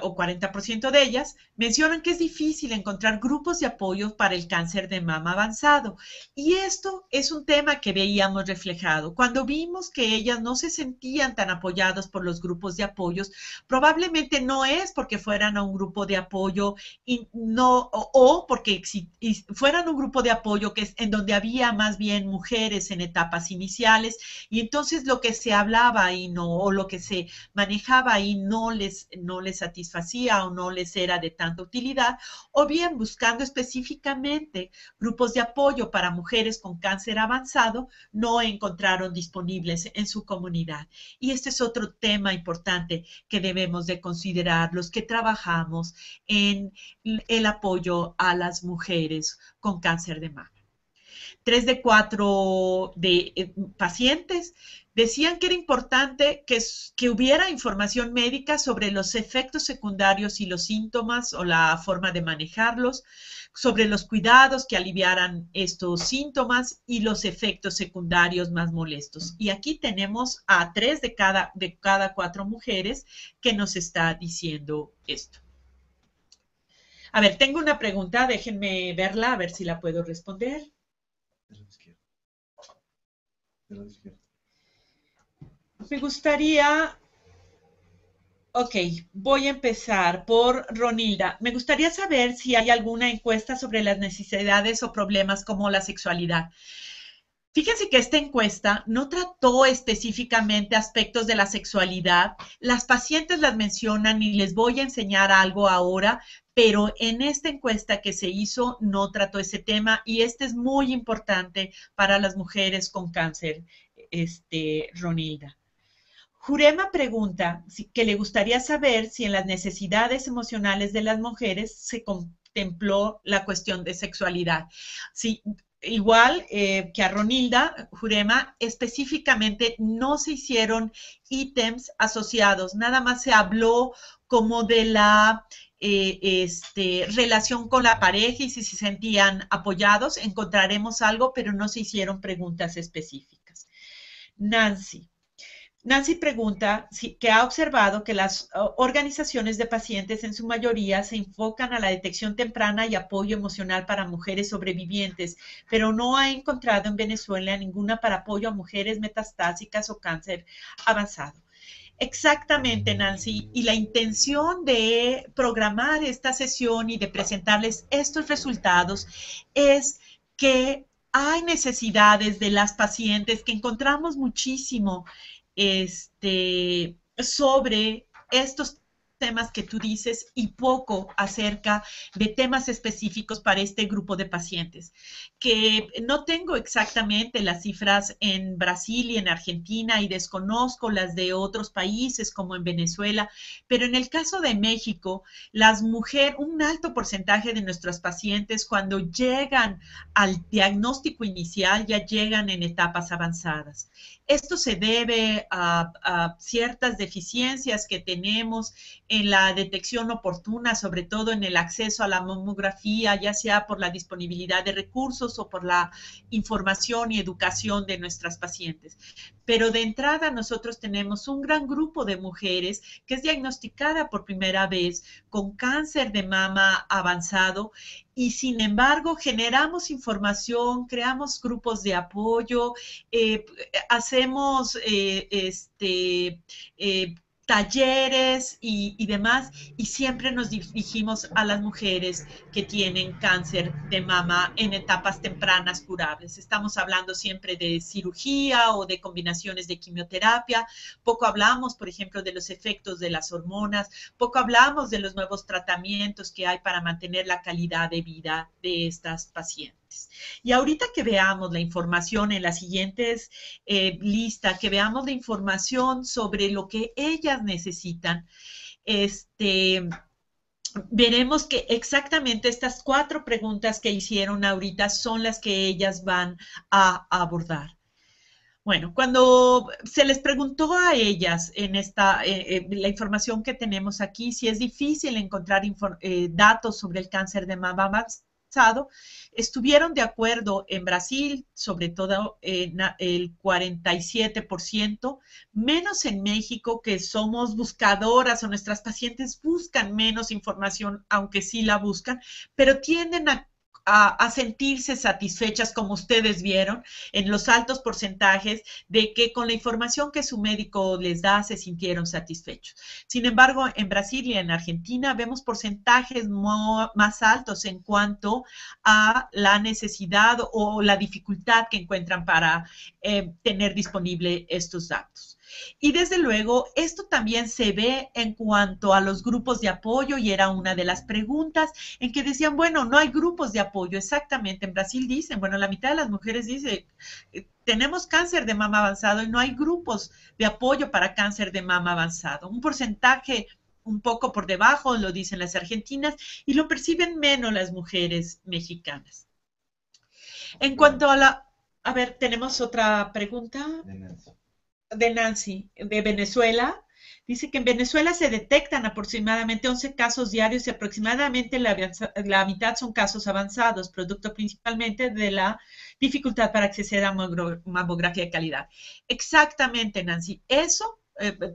o 40% de ellas, mencionan que es difícil encontrar grupos de apoyo para el cáncer de mama avanzado. Y esto es un tema que veíamos reflejado. Cuando vimos que ellas no se sentían tan apoyadas por los grupos de apoyos, probablemente no es porque fueran a un grupo de apoyo y no, o porque fueran un grupo de apoyo que es en donde había más bien mujeres en etapas iniciales y entonces lo que se hablaba ahí no, o lo que se manejaba ahí no les satisfacía o no les era de tanta utilidad, o bien buscando específicamente grupos de apoyo para mujeres con cáncer avanzado, no encontraron disponibles en su comunidad. Y este es otro tema importante que debemos de considerar los que trabajamos en el apoyo a las mujeres con cáncer de mama. 3 de 4 pacientes decían que era importante que hubiera información médica sobre los efectos secundarios y los síntomas o la forma de manejarlos, sobre los cuidados que aliviaran estos síntomas y los efectos secundarios más molestos. Y aquí tenemos a 3 de cada 4 mujeres que nos está diciendo esto. A ver, tengo una pregunta, déjenme verla, a ver si la puedo responder. De la izquierda. De la izquierda. Me gustaría, ok, voy a empezar por Ronilda. Me gustaría saber si hay alguna encuesta sobre las necesidades o problemas como la sexualidad. Fíjense que esta encuesta no trató específicamente aspectos de la sexualidad. Las pacientes las mencionan y les voy a enseñar algo ahora, pero en esta encuesta que se hizo no trató ese tema y este es muy importante para las mujeres con cáncer, Ronilda. Jurema pregunta que le gustaría saber si en las necesidades emocionales de las mujeres se contempló la cuestión de sexualidad. Sí, igual que a Ronilda Jurema, específicamente no se hicieron ítems asociados, nada más se habló como de la relación con la pareja y si se sentían apoyados, encontraremos algo, pero no se hicieron preguntas específicas. Nancy. Nancy pregunta que ha observado que las organizaciones de pacientes en su mayoría se enfocan a la detección temprana y apoyo emocional para mujeres sobrevivientes, pero no ha encontrado en Venezuela ninguna para apoyo a mujeres metastásicas o cáncer avanzado. Exactamente, Nancy. Y la intención de programar esta sesión y de presentarles estos resultados es que hay necesidades de las pacientes que encontramos muchísimo sobre estos temas que tú dices y poco acerca de temas específicos para este grupo de pacientes, que no tengo exactamente las cifras en Brasil y en Argentina y desconozco las de otros países como en Venezuela, pero en el caso de México, las mujeres, un alto porcentaje de nuestros pacientes cuando llegan al diagnóstico inicial ya llegan en etapas avanzadas. Esto se debe a ciertas deficiencias que tenemos en la detección oportuna, sobre todo en el acceso a la mamografía, ya sea por la disponibilidad de recursos o por la información y educación de nuestras pacientes. Pero de entrada nosotros tenemos un gran grupo de mujeres que es diagnosticada por primera vez con cáncer de mama avanzado y sin embargo generamos información, creamos grupos de apoyo, hacemos talleres y demás, y siempre nos dirigimos a las mujeres que tienen cáncer de mama en etapas tempranas curables. Estamos hablando siempre de cirugía o de combinaciones de quimioterapia, poco hablamos, por ejemplo, de los efectos de las hormonas, poco hablamos de los nuevos tratamientos que hay para mantener la calidad de vida de estas pacientes. Y ahorita que veamos la información en las siguientes lista, que veamos la información sobre lo que ellas necesitan, veremos que exactamente estas 4 preguntas que hicieron ahorita son las que ellas van a abordar. Bueno, cuando se les preguntó a ellas en la información que tenemos aquí, si es difícil encontrar datos sobre el cáncer de mama avanzado, estuvieron de acuerdo en Brasil, sobre todo el 47%, menos en México, que somos buscadoras o nuestras pacientes buscan menos información, aunque sí la buscan, pero tienden a sentirse satisfechas, como ustedes vieron, en los altos porcentajes de que con la información que su médico les da se sintieron satisfechos. Sin embargo, en Brasil y en Argentina vemos porcentajes más altos en cuanto a la necesidad o la dificultad que encuentran para tener disponible estos datos. Y desde luego, esto también se ve en cuanto a los grupos de apoyo, y era una de las preguntas en que decían, bueno, no hay grupos de apoyo. Exactamente, en Brasil dicen, bueno, la mitad de las mujeres dice, tenemos cáncer de mama avanzado y no hay grupos de apoyo para cáncer de mama avanzado. Un porcentaje un poco por debajo, lo dicen las argentinas, y lo perciben menos las mujeres mexicanas. En cuanto a la... A ver, tenemos otra pregunta de Nancy, de Venezuela. Dice que en Venezuela se detectan aproximadamente 11 casos diarios y aproximadamente la mitad son casos avanzados, producto principalmente de la dificultad para acceder a mamografía de calidad. Exactamente, Nancy. Eso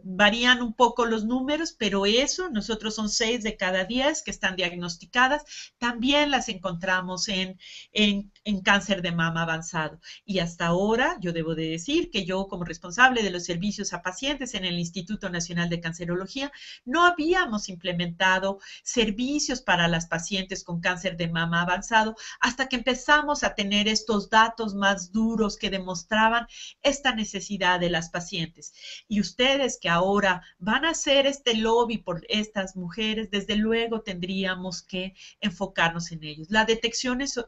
varían un poco los números, pero eso, nosotros son 6 de cada 10 que están diagnosticadas, también las encontramos en cáncer de mama avanzado. Y hasta ahora, yo debo de decir que yo, como responsable de los servicios a pacientes en el Instituto Nacional de Cancerología, no habíamos implementado servicios para las pacientes con cáncer de mama avanzado hasta que empezamos a tener estos datos más duros que demostraban esta necesidad de las pacientes. Y ustedes que ahora van a hacer este lobby por estas mujeres, desde luego tendríamos que enfocarnos en ellos. La detección es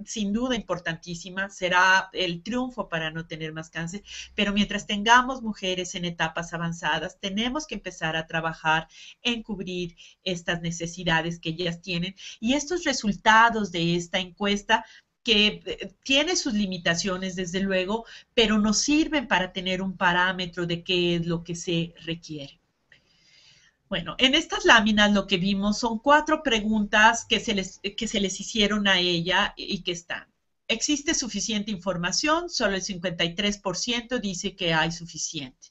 sin duda importantísima, será el triunfo para no tener más cáncer, pero mientras tengamos mujeres en etapas avanzadas, tenemos que empezar a trabajar en cubrir estas necesidades que ellas tienen, y estos resultados de esta encuesta que tiene sus limitaciones, desde luego, pero nos sirven para tener un parámetro de qué es lo que se requiere. Bueno, en estas láminas lo que vimos son 4 preguntas que se les hicieron a ella y que están. ¿Existe suficiente información? Solo el 53% dice que hay suficiente.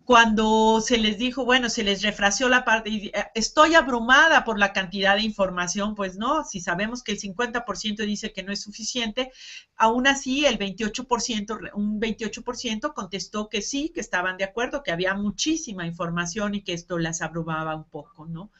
Cuando se les dijo, bueno, se les refraseó la parte, estoy abrumada por la cantidad de información, pues no, si sabemos que el 50% dice que no es suficiente, aún así el 28%, un 28% contestó que sí, que estaban de acuerdo, que había muchísima información y que esto las abrumaba un poco, ¿no?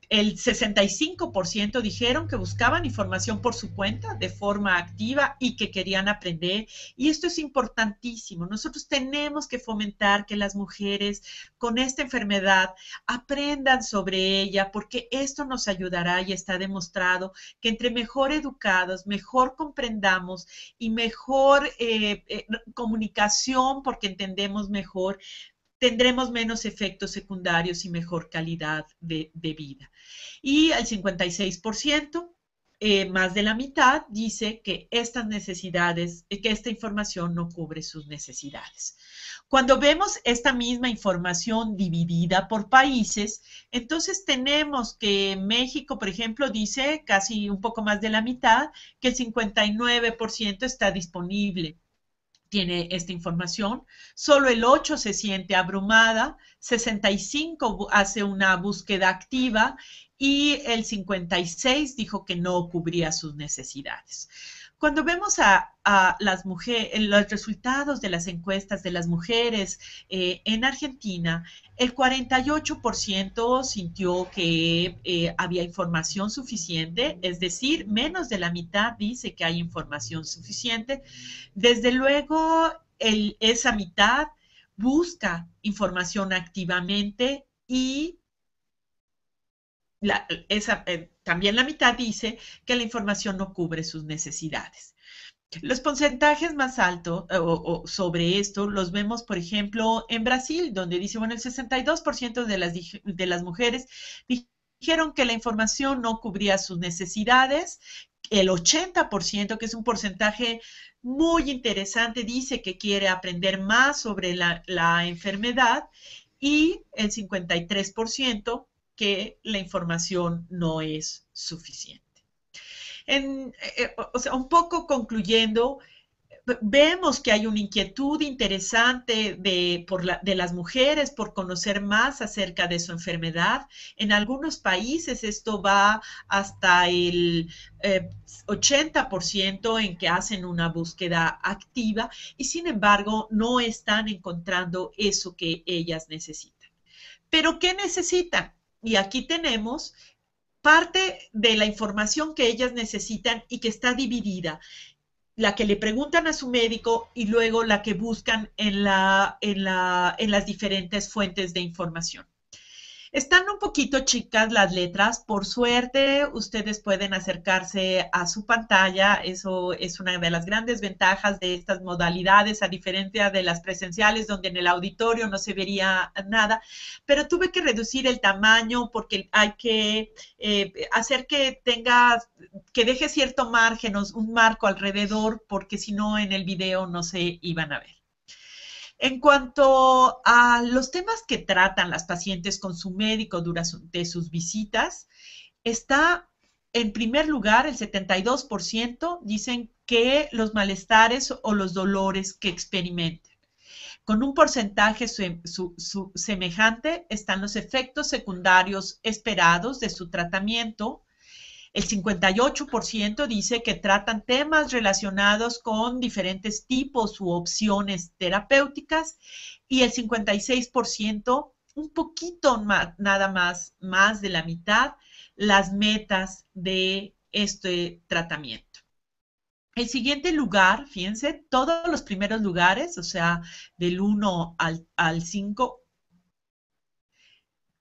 El 65% dijeron que buscaban información por su cuenta de forma activa y que querían aprender. Y esto es importantísimo. Nosotros tenemos que fomentar que las mujeres con esta enfermedad aprendan sobre ella, porque esto nos ayudará y está demostrado que entre mejor educados, mejor comprendamos y mejor comunicación, porque entendemos mejor, tendremos menos efectos secundarios y mejor calidad de vida. Y el 56%, más de la mitad, dice que estas necesidades, que esta información no cubre sus necesidades. Cuando vemos esta misma información dividida por países, entonces tenemos que México, por ejemplo, dice casi un poco más de la mitad, que el 59% está disponible, tiene esta información, solo el 8 se siente abrumada, 65 hace una búsqueda activa y el 56 dijo que no cubría sus necesidades. Cuando vemos a las mujeres, los resultados de las encuestas de las mujeres en Argentina, el 48% sintió que había información suficiente, es decir, menos de la mitad dice que hay información suficiente. Desde luego, esa mitad busca información activamente y también la mitad dice que la información no cubre sus necesidades. Los porcentajes más altos sobre esto los vemos, por ejemplo, en Brasil, donde dice, bueno, el 62% de las mujeres dijeron que la información no cubría sus necesidades. El 80%, que es un porcentaje muy interesante, dice que quiere aprender más sobre la enfermedad, y el 53% que la información no es suficiente. O sea, un poco concluyendo, vemos que hay una inquietud interesante de las mujeres por conocer más acerca de su enfermedad. En algunos países esto va hasta el 80% en que hacen una búsqueda activa y sin embargo no están encontrando eso que ellas necesitan. ¿Pero qué necesitan? Y aquí tenemos parte de la información que ellas necesitan y que está dividida. La que le preguntan a su médico y luego la que buscan en las diferentes fuentes de información. Están un poquito chicas las letras, por suerte ustedes pueden acercarse a su pantalla, eso es una de las grandes ventajas de estas modalidades, a diferencia de las presenciales donde en el auditorio no se vería nada, pero tuve que reducir el tamaño porque hay que hacer que deje cierto margen, un marco alrededor, porque si no en el video no se iban a ver. En cuanto a los temas que tratan las pacientes con su médico durante sus visitas, está en primer lugar el 72% dicen que los malestares o los dolores que experimentan. Con un porcentaje semejante están los efectos secundarios esperados de su tratamiento. El 58% dice que tratan temas relacionados con diferentes tipos u opciones terapéuticas y el 56%, un poquito más, nada más de la mitad, las metas de este tratamiento. El siguiente lugar, fíjense, todos los primeros lugares, o sea, del 1 al 5,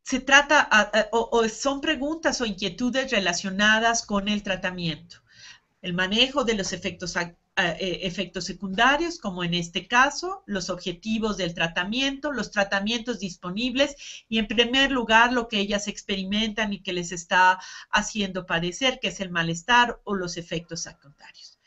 se trata o son preguntas o inquietudes relacionadas con el tratamiento, el manejo de los efectos secundarios, como en este caso, los objetivos del tratamiento, los tratamientos disponibles y en primer lugar lo que ellas experimentan y que les está haciendo padecer, que es el malestar o los efectos secundarios.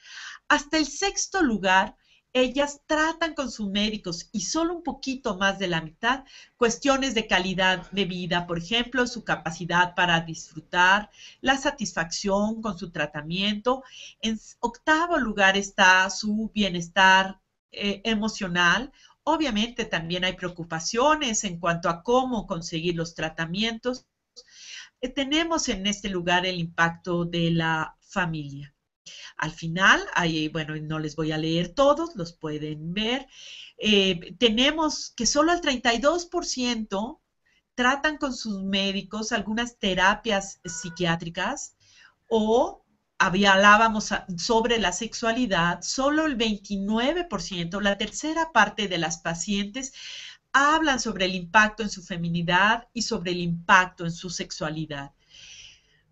Hasta el sexto lugar, ellas tratan con sus médicos y solo un poquito más de la mitad cuestiones de calidad de vida, por ejemplo, su capacidad para disfrutar, la satisfacción con su tratamiento. En octavo lugar está su bienestar emocional. Obviamente también hay preocupaciones en cuanto a cómo conseguir los tratamientos. Tenemos en este lugar el impacto de la familia. Al final, bueno, no les voy a leer todos, los pueden ver. Tenemos que solo el 32% tratan con sus médicos algunas terapias psiquiátricas o hablábamos sobre la sexualidad, solo el 29%, la tercera parte de las pacientes hablan sobre el impacto en su feminidad y sobre el impacto en su sexualidad.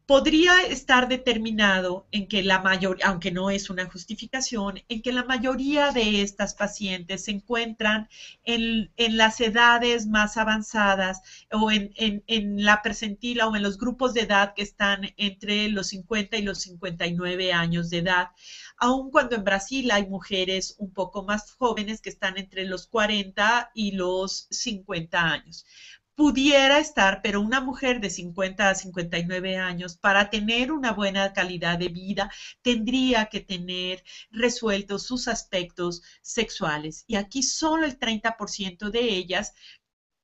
Podría estar determinado en que la mayoría, aunque no es una justificación, en que la mayoría de estas pacientes se encuentran en las edades más avanzadas o en la percentila o en los grupos de edad que están entre los 50 y los 59 años de edad, aun cuando en Brasil hay mujeres un poco más jóvenes que están entre los 40 y los 50 años. Pudiera estar, pero una mujer de 50 a 59 años, para tener una buena calidad de vida, tendría que tener resueltos sus aspectos sexuales. Y aquí solo el 30% de ellas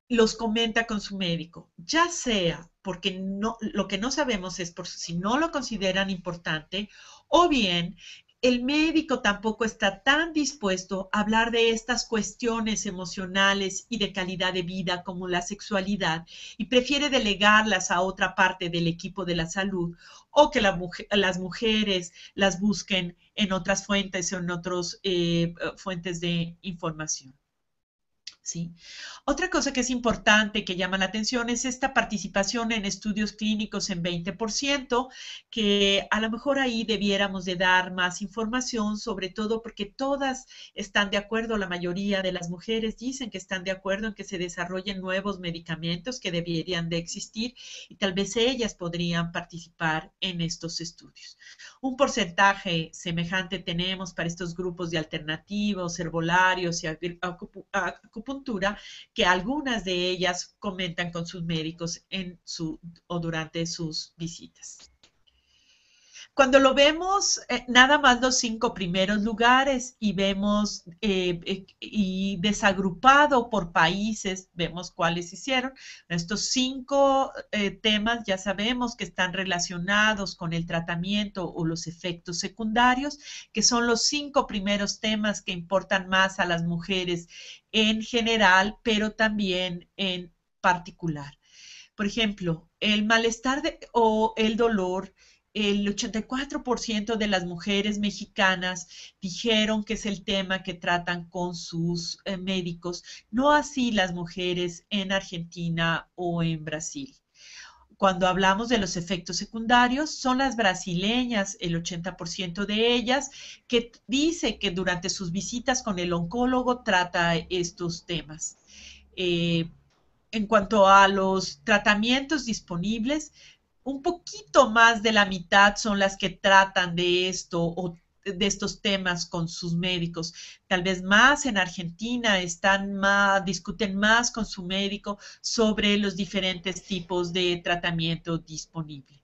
los comenta con su médico, ya sea porque no, lo que no sabemos es por si no lo consideran importante o bien el médico tampoco está tan dispuesto a hablar de estas cuestiones emocionales y de calidad de vida como la sexualidad y prefiere delegarlas a otra parte del equipo de la salud o que las mujeres las busquen en otras fuentes o en otras fuentes de información. ¿Sí? Otra cosa que es importante, que llama la atención, es esta participación en estudios clínicos en 20%, que a lo mejor ahí debiéramos de dar más información, sobre todo porque todas están de acuerdo, la mayoría de las mujeres dicen que están de acuerdo en que se desarrollen nuevos medicamentos que deberían de existir y tal vez ellas podrían participar en estos estudios. Un porcentaje semejante tenemos para estos grupos de alternativos, herbolarios y acupuntura, que algunas de ellas comentan con sus médicos o durante sus visitas. Cuando lo vemos, nada más los 5 primeros lugares y vemos y desagrupado por países, vemos cuáles hicieron. Estos 5 temas ya sabemos que están relacionados con el tratamiento o los efectos secundarios, que son los 5 primeros temas que importan más a las mujeres en general, pero también en particular. Por ejemplo, el malestar o el dolor. El 84% de las mujeres mexicanas dijeron que es el tema que tratan con sus médicos, no así las mujeres en Argentina o en Brasil. Cuando hablamos de los efectos secundarios, son las brasileñas, el 80% de ellas, que dice que durante sus visitas con el oncólogo trata estos temas. En cuanto a los tratamientos disponibles, un poquito más de la mitad son las que tratan de esto o de estos temas con sus médicos. Tal vez más en Argentina discuten más con su médico sobre los diferentes tipos de tratamiento disponible.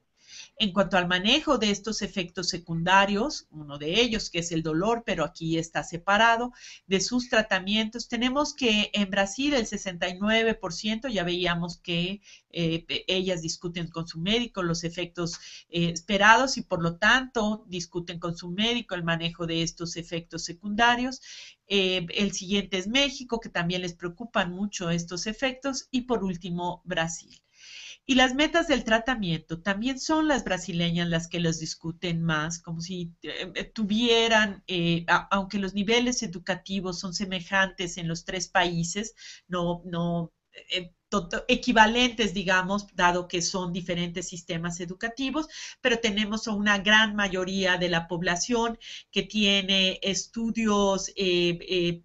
En cuanto al manejo de estos efectos secundarios, uno de ellos que es el dolor, pero aquí está separado, de sus tratamientos, tenemos que en Brasil el 69%, ya veíamos que ellas discuten con su médico los efectos esperados y por lo tanto discuten con su médico el manejo de estos efectos secundarios. El siguiente es México, que también les preocupan mucho estos efectos, y por último Brasil. Y las metas del tratamiento también son las brasileñas las que los discuten más, como si tuvieran, aunque los niveles educativos son semejantes en los 3 países, no equivalentes, digamos, dado que son diferentes sistemas educativos, pero tenemos a una gran mayoría de la población que tiene estudios de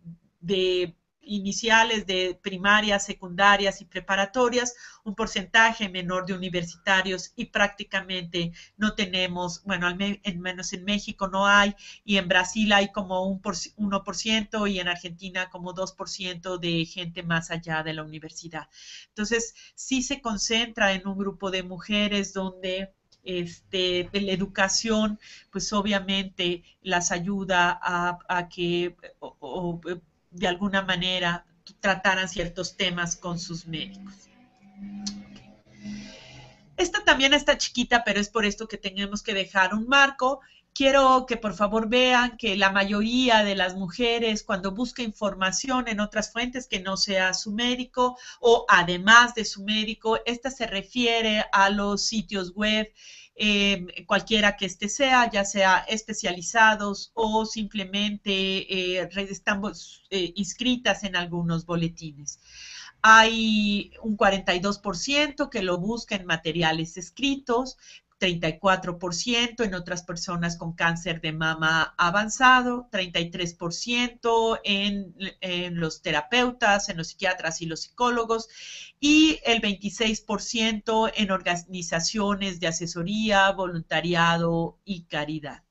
iniciales de primarias, secundarias y preparatorias, un porcentaje menor de universitarios y prácticamente no tenemos, bueno, al menos en México no hay, y en Brasil hay como 1% y en Argentina como 2% de gente más allá de la universidad. Entonces, sí se concentra en un grupo de mujeres donde la educación, pues obviamente las ayuda a que de alguna manera trataran ciertos temas con sus médicos. Esta también está chiquita, pero es por esto que tenemos que dejar un marco. Quiero que por favor vean que la mayoría de las mujeres cuando busca información en otras fuentes que no sea su médico o además de su médico, esta se refiere a los sitios web, cualquiera que este sea, ya sea especializados o simplemente estamos inscritas en algunos boletines. Hay un 42% que lo busca en materiales escritos, 34% en otras personas con cáncer de mama avanzado, 33% en los terapeutas, en los psiquiatras y los psicólogos, y el 26% en organizaciones de asesoría, voluntariado y caridad.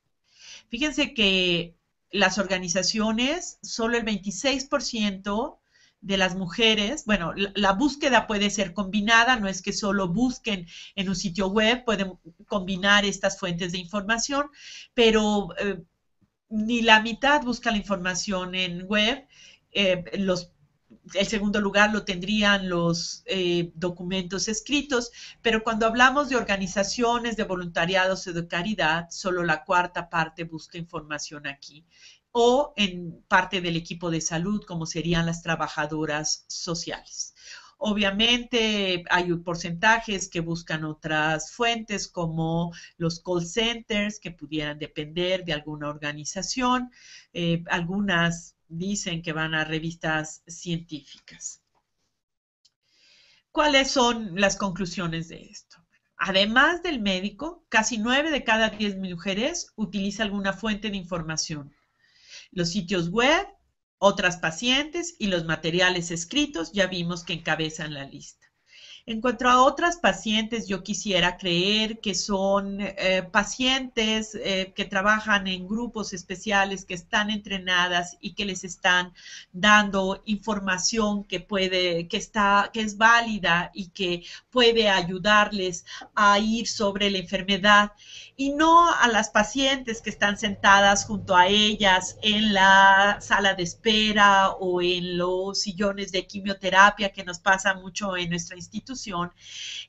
Fíjense que las organizaciones, solo el 26% de las mujeres, bueno, la búsqueda puede ser combinada, no es que solo busquen en un sitio web, pueden combinar estas fuentes de información, pero ni la mitad busca la información en web, el segundo lugar lo tendrían los documentos escritos, pero cuando hablamos de organizaciones, de voluntariados o de caridad, solo la cuarta parte busca información aquí, o en parte del equipo de salud, como serían las trabajadoras sociales. Obviamente hay porcentajes que buscan otras fuentes como los call centers que pudieran depender de alguna organización, algunas dicen que van a revistas científicas. ¿Cuáles son las conclusiones de esto? Además del médico, casi 9 de cada 10 mujeres utiliza alguna fuente de información. Los sitios web, otras pacientes y los materiales escritos ya vimos que encabezan la lista. En cuanto a otras pacientes, yo quisiera creer que son pacientes que trabajan en grupos especiales, que están entrenadas y que les están dando información que es válida y que puede ayudarles a ir sobre la enfermedad, y no a las pacientes que están sentadas junto a ellas en la sala de espera o en los sillones de quimioterapia, que nos pasa mucho en nuestra institución,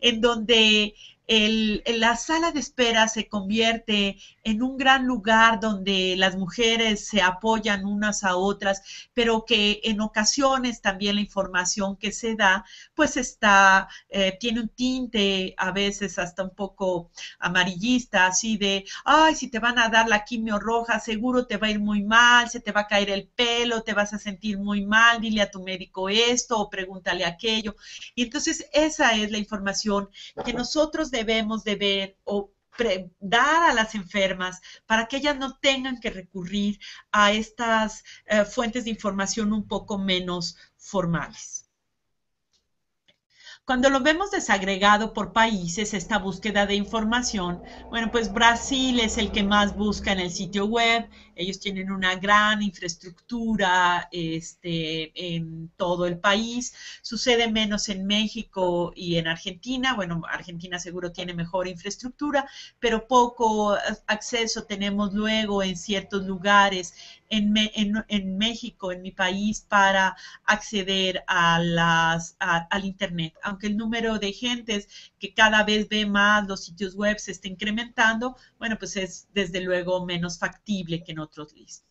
en donde la sala de espera se convierte en un gran lugar donde las mujeres se apoyan unas a otras, pero que en ocasiones también la información que se da, pues tiene un tinte a veces hasta un poco amarillista, así de, ay, si te van a dar la quimio roja, seguro te va a ir muy mal, se te va a caer el pelo, te vas a sentir muy mal, dile a tu médico esto o pregúntale aquello. Y entonces esa es la información que nosotros debemos de ver o dar a las enfermas para que ellas no tengan que recurrir a estas fuentes de información un poco menos formales. Cuando lo vemos desagregado por países, esta búsqueda de información, bueno, pues Brasil es el que más busca en el sitio web. Ellos tienen una gran infraestructura en todo el país. Sucede menos en México y en Argentina. Bueno, Argentina seguro tiene mejor infraestructura, pero poco acceso tenemos luego en ciertos lugares en México, en mi país, para acceder al Internet. Aunque el número de gentes que cada vez ve más los sitios web se está incrementando, bueno, pues es desde luego menos factible que en otros listos.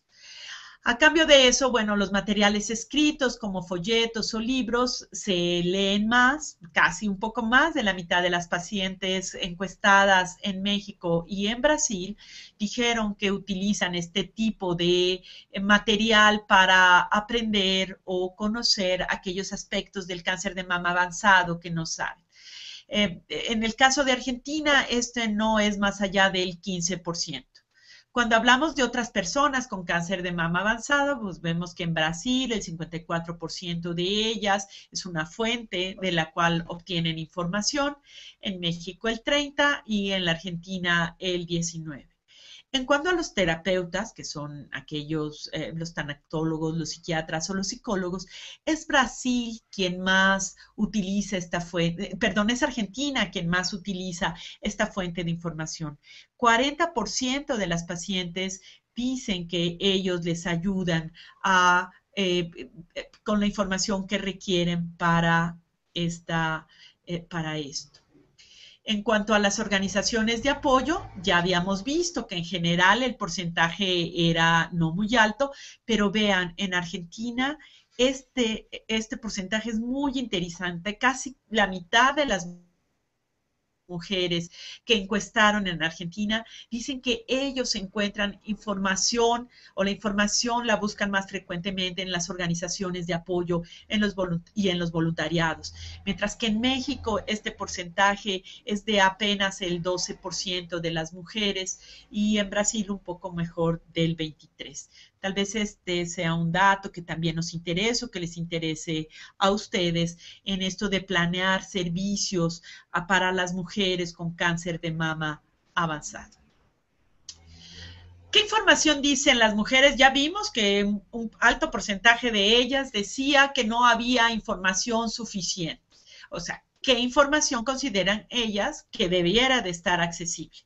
A cambio de eso, bueno, los materiales escritos como folletos o libros se leen más, casi un poco más de la mitad de las pacientes encuestadas en México y en Brasil dijeron que utilizan este tipo de material para aprender o conocer aquellos aspectos del cáncer de mama avanzado que no saben. En el caso de Argentina, este no es más allá del 15%. Cuando hablamos de otras personas con cáncer de mama avanzado, pues vemos que en Brasil el 54% de ellas es una fuente de la cual obtienen información, en México el 30% y en la Argentina el 19%. En cuanto a los terapeutas, que son aquellos, los tanatólogos, los psiquiatras o los psicólogos, es Brasil quien más utiliza esta fuente, perdón, es Argentina quien más utiliza esta fuente de información. 40% de las pacientes dicen que ellos les ayudan a, con la información que requieren para esto. En cuanto a las organizaciones de apoyo, ya habíamos visto que en general el porcentaje era no muy alto, pero vean, en Argentina este porcentaje es muy interesante. Casi la mitad de las mujeres que encuestaron en Argentina dicen que ellos encuentran información o la información la buscan más frecuentemente en las organizaciones de apoyo y en los voluntariados, mientras que en México este porcentaje es de apenas el 12% de las mujeres y en Brasil un poco mejor del 23%. Tal vez este sea un dato que también nos interese o que les interese a ustedes en esto de planear servicios para las mujeres con cáncer de mama avanzado. ¿Qué información dicen las mujeres? Ya vimos que un alto porcentaje de ellas decía que no había información suficiente. O sea, ¿qué información consideran ellas que debiera de estar accesible?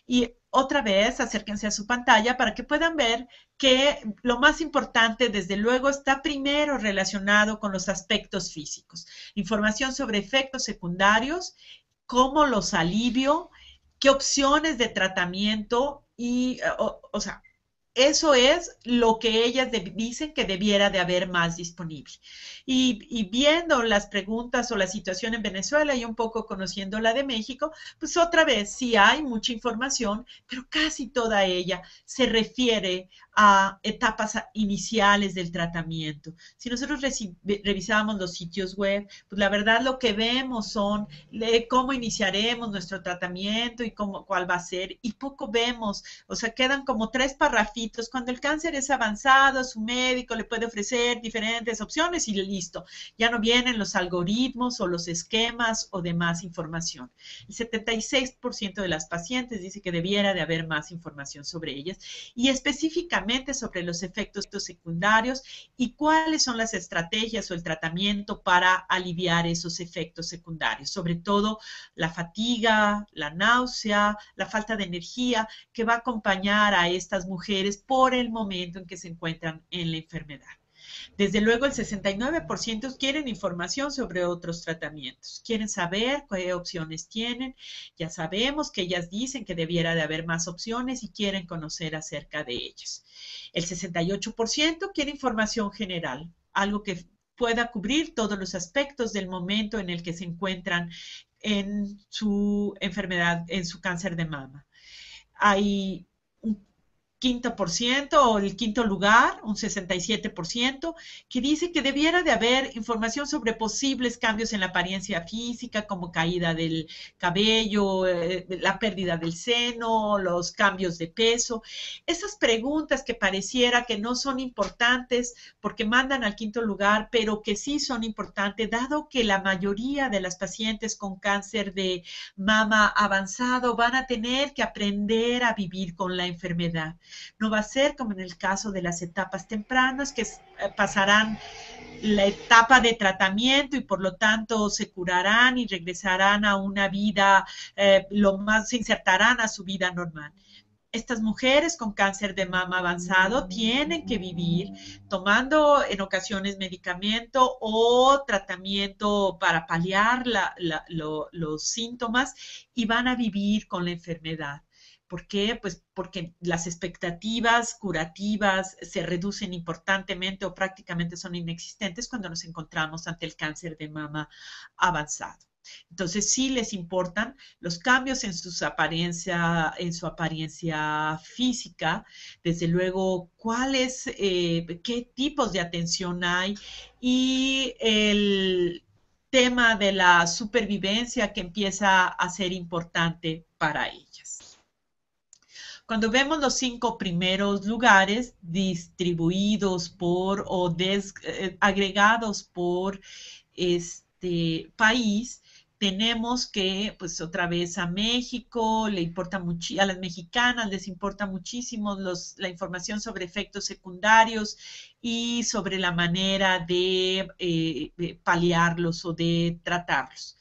Y otra vez, acérquense a su pantalla para que puedan ver que lo más importante, desde luego, está primero relacionado con los aspectos físicos. Información sobre efectos secundarios, cómo los alivio, qué opciones de tratamiento y, o sea, eso es lo que ellas dicen que debiera de haber más disponible. Y viendo las preguntas o la situación en Venezuela y un poco conociendo la de México, pues otra vez sí hay mucha información, pero casi toda ella se refiere a etapas iniciales del tratamiento. Si nosotros revisamos los sitios web, pues la verdad lo que vemos son cómo iniciaremos nuestro tratamiento y cuál va a ser, y poco vemos, o sea, quedan como 3 parrafitos. Cuando el cáncer es avanzado, su médico le puede ofrecer diferentes opciones y listo. Ya no vienen los algoritmos o los esquemas o demás información. El 76% de las pacientes dice que debiera de haber más información sobre ellas y específicamente sobre los efectos secundarios y cuáles son las estrategias o el tratamiento para aliviar esos efectos secundarios, sobre todo la fatiga, la náusea, la falta de energía que va a acompañar a estas mujeres por el momento en que se encuentran en la enfermedad. Desde luego, el 69% quieren información sobre otros tratamientos, quieren saber qué opciones tienen. Ya sabemos que ellas dicen que debiera de haber más opciones y quieren conocer acerca de ellas. El 68% quiere información general, algo que pueda cubrir todos los aspectos del momento en el que se encuentran en su enfermedad, en su cáncer de mama. Hay un 5% o el quinto lugar, un 67%, que dice que debiera de haber información sobre posibles cambios en la apariencia física, como caída del cabello, la pérdida del seno, los cambios de peso. Esas preguntas que pareciera que no son importantes porque mandan al quinto lugar, pero que sí son importantes, dado que la mayoría de las pacientes con cáncer de mama avanzado van a tener que aprender a vivir con la enfermedad. No va a ser como en el caso de las etapas tempranas, que pasarán la etapa de tratamiento y por lo tanto se curarán y regresarán a una vida, se insertarán a su vida normal. Estas mujeres con cáncer de mama avanzado tienen que vivir tomando en ocasiones medicamento o tratamiento para paliar los síntomas y van a vivir con la enfermedad. ¿Por qué? Pues porque las expectativas curativas se reducen importantemente o prácticamente son inexistentes cuando nos encontramos ante el cáncer de mama avanzado. Entonces sí les importan los cambios en su apariencia física, desde luego qué tipos de atención hay y el tema de la supervivencia que empieza a ser importante para ellas. Cuando vemos los 5 primeros lugares distribuidos por o agregados por país, tenemos que, pues otra vez a México, le importa mucho, a las mexicanas les importa muchísimo la información sobre efectos secundarios y sobre la manera de paliarlos o de tratarlos.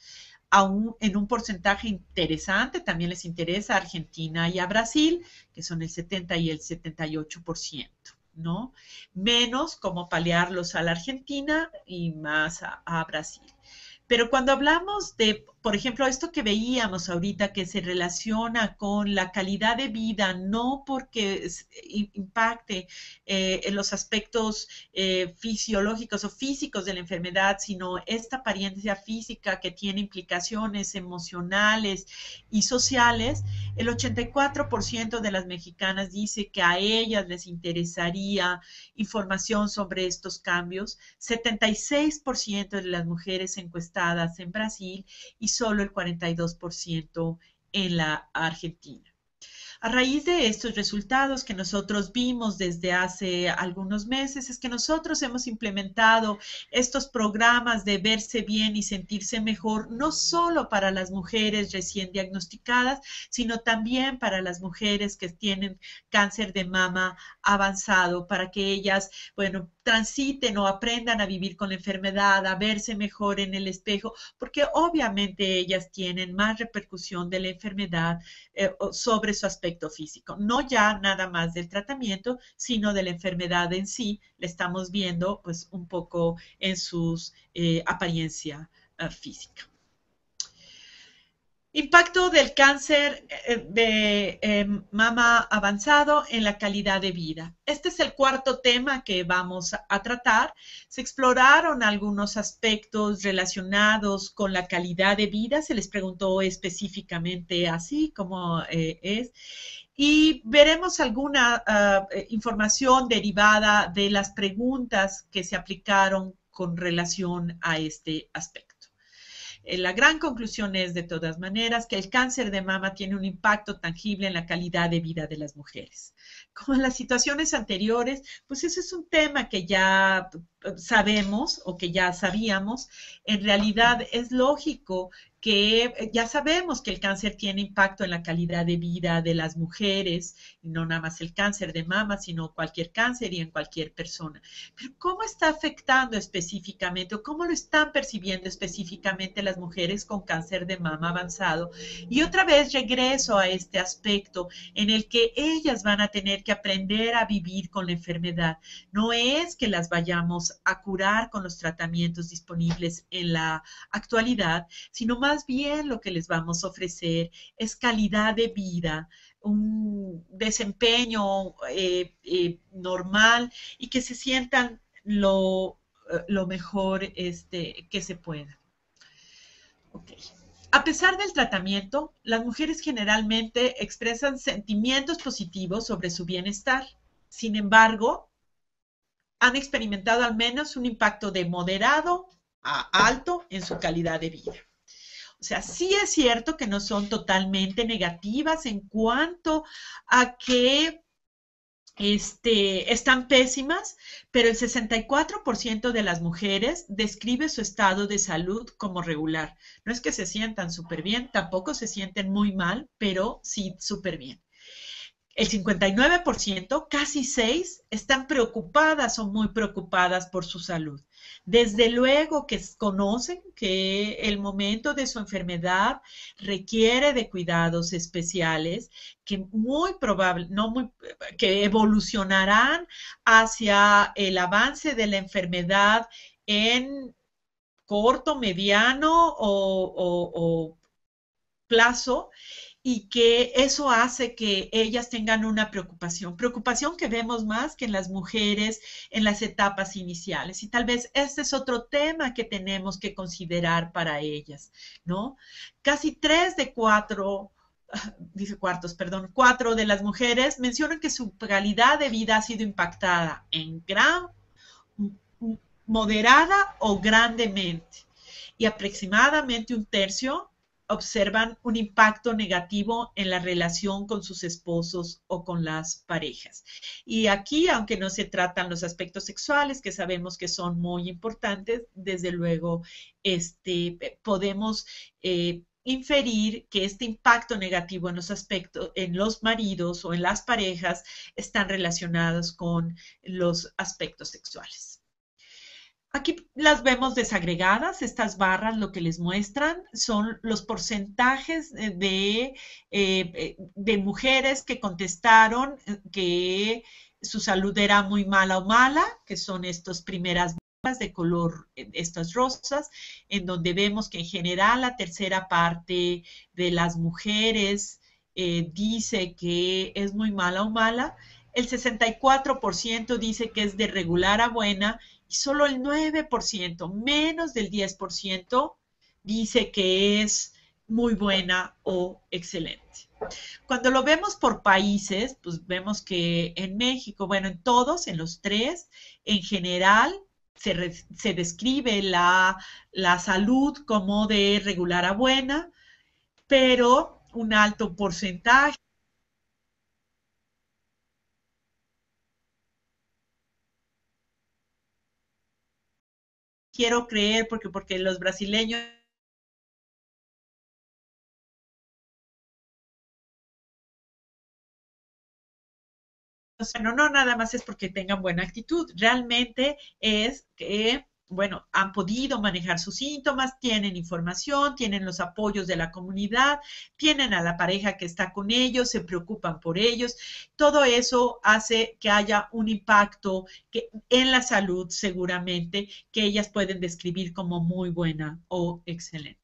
Aún en un porcentaje interesante, también les interesa a Argentina y a Brasil, que son el 70 y el 78%, ¿no? Menos cómo paliarlos a la Argentina y más a Brasil. Pero cuando hablamos de, por ejemplo, esto que veíamos ahorita que se relaciona con la calidad de vida, no porque impacte en los aspectos fisiológicos o físicos de la enfermedad, sino esta apariencia física que tiene implicaciones emocionales y sociales, el 84% de las mexicanas dice que a ellas les interesaría información sobre estos cambios, 76% de las mujeres encuestadas en Brasil y solo el 42% en la Argentina. A raíz de estos resultados que nosotros vimos desde hace algunos meses, es que nosotros hemos implementado estos programas de verse bien y sentirse mejor, no solo para las mujeres recién diagnosticadas, sino también para las mujeres que tienen cáncer de mama avanzado, para que ellas, bueno, transiten o aprendan a vivir con la enfermedad, a verse mejor en el espejo, porque obviamente ellas tienen más repercusión de la enfermedad sobre su aspecto físico. No ya nada más del tratamiento, sino de la enfermedad en sí. Le estamos viendo pues un poco en su apariencia física. Impacto del cáncer de mama avanzado en la calidad de vida. Este es el cuarto tema que vamos a tratar. Se exploraron algunos aspectos relacionados con la calidad de vida. Se les preguntó específicamente así como es. Y veremos alguna información derivada de las preguntas que se aplicaron con relación a este aspecto. La gran conclusión es, de todas maneras, que el cáncer de mama tiene un impacto tangible en la calidad de vida de las mujeres. Como en las situaciones anteriores, pues ese es un tema que ya sabemos o que ya sabíamos. En realidad es lógico que ya sabemos que el cáncer tiene impacto en la calidad de vida de las mujeres, y no nada más el cáncer de mama, sino cualquier cáncer y en cualquier persona. Pero ¿cómo está afectando específicamente o cómo lo están percibiendo específicamente las mujeres con cáncer de mama avanzado? Y otra vez regreso a este aspecto en el que ellas van a tener que aprender a vivir con la enfermedad. No es que las vayamos a curar con los tratamientos disponibles en la actualidad, sino más bien lo que les vamos a ofrecer es calidad de vida, un desempeño normal y que se sientan lo mejor que se pueda. Okay. A pesar del tratamiento, las mujeres generalmente expresan sentimientos positivos sobre su bienestar. Sin embargo, han experimentado al menos un impacto de moderado a alto en su calidad de vida. O sea, sí es cierto que no son totalmente negativas en cuanto a que están pésimas, pero el 64% de las mujeres describe su estado de salud como regular. No es que se sientan súper bien, tampoco se sienten muy mal, pero sí súper bien. El 59%, casi 6, están preocupadas o muy preocupadas por su salud. Desde luego que conocen que el momento de su enfermedad requiere de cuidados especiales que muy probable, no muy, que evolucionarán hacia el avance de la enfermedad en corto, mediano o plazo, y que eso hace que ellas tengan una preocupación que vemos más que en las mujeres en las etapas iniciales. Y tal vez este es otro tema que tenemos que considerar para ellas, ¿no? Casi 3 de 4, perdón, 4 de las mujeres mencionan que su calidad de vida ha sido impactada en gran, moderada o grandemente. Y aproximadamente un tercio observan un impacto negativo en la relación con sus esposos o con las parejas. Y aquí, aunque no se tratan los aspectos sexuales, que sabemos que son muy importantes, desde luego podemos inferir que este impacto negativo en los aspectos, en los maridos o en las parejas, están relacionados con los aspectos sexuales. Aquí las vemos desagregadas, estas barras lo que les muestran son los porcentajes de mujeres que contestaron que su salud era muy mala o mala, que son estas primeras barras de color, estas rosas, en donde vemos que en general la tercera parte de las mujeres dice que es muy mala o mala, el 64% dice que es de regular a buena, y solo el 9%, menos del 10%, dice que es muy buena o excelente. Cuando lo vemos por países, pues vemos que en México, bueno, en todos, en los tres, en general, se describe la salud como de regular a buena, pero un alto porcentaje. Quiero creer, porque los brasileños bueno, no nada más es porque tengan buena actitud, realmente es que, bueno, han podido manejar sus síntomas, tienen información, tienen los apoyos de la comunidad, tienen a la pareja que está con ellos, se preocupan por ellos. Todo eso hace que haya un impacto en la salud seguramente que ellas pueden describir como muy buena o excelente.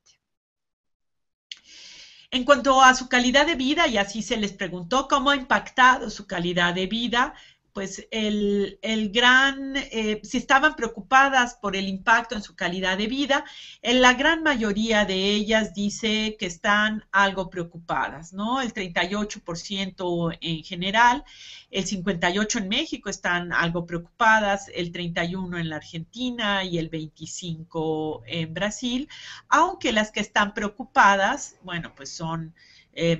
En cuanto a su calidad de vida, y así se les preguntó cómo ha impactado su calidad de vida, pues si estaban preocupadas por el impacto en su calidad de vida, la gran mayoría de ellas dice que están algo preocupadas, ¿no? El 38% en general, el 58% en México están algo preocupadas, el 31% en la Argentina y el 25% en Brasil, aunque las que están preocupadas, bueno, pues son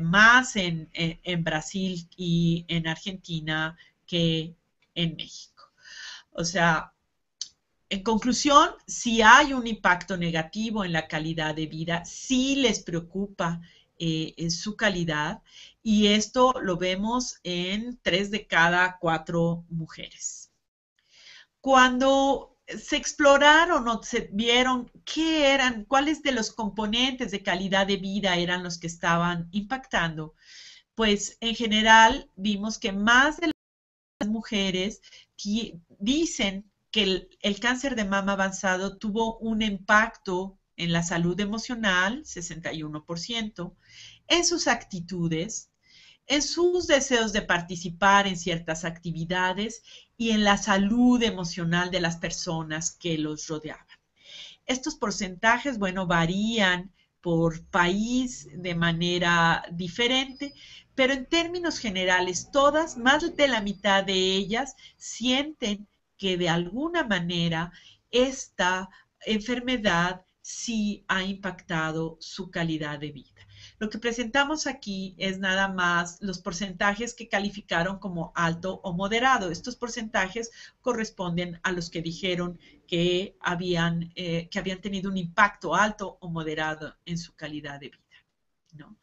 más en Brasil y en Argentina que en México. O sea, en conclusión, si hay un impacto negativo en la calidad de vida, sí les preocupa en su calidad, y esto lo vemos en 3 de cada 4 mujeres. Cuando se exploraron o se vieron qué eran, cuáles de los componentes de calidad de vida eran los que estaban impactando, pues en general vimos que más de las mujeres dicen que el cáncer de mama avanzado tuvo un impacto en la salud emocional, 61%, en sus actitudes, en sus deseos de participar en ciertas actividades y en la salud emocional de las personas que los rodeaban. Estos porcentajes, bueno, varían por país de manera diferente, pero en términos generales, todas, más de la mitad de ellas, sienten que de alguna manera esta enfermedad sí ha impactado su calidad de vida. Lo que presentamos aquí es nada más los porcentajes que calificaron como alto o moderado. Estos porcentajes corresponden a los que dijeron que habían tenido un impacto alto o moderado en su calidad de vida, ¿no?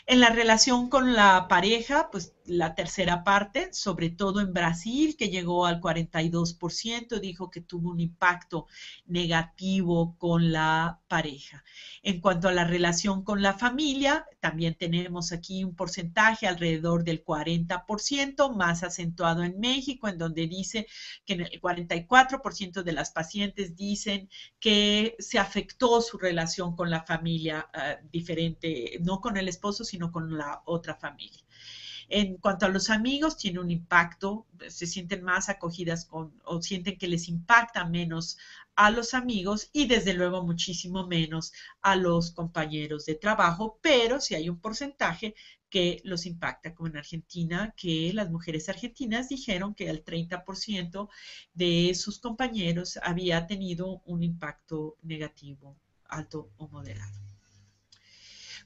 En la relación con la pareja, pues la tercera parte, sobre todo en Brasil, que llegó al 42%, dijo que tuvo un impacto negativo con la pareja. En cuanto a la relación con la familia, también tenemos aquí un porcentaje alrededor del 40%, más acentuado en México, en donde dice que el 44% de las pacientes dicen que se afectó su relación con la familia diferente, no con el esposo, sino con la otra familia. En cuanto a los amigos, tiene un impacto, se sienten más acogidas o sienten que les impacta menos a los amigos y desde luego muchísimo menos a los compañeros de trabajo, pero sí hay un porcentaje que los impacta, como en Argentina, que las mujeres argentinas dijeron que el 30% de sus compañeros había tenido un impacto negativo, alto o moderado.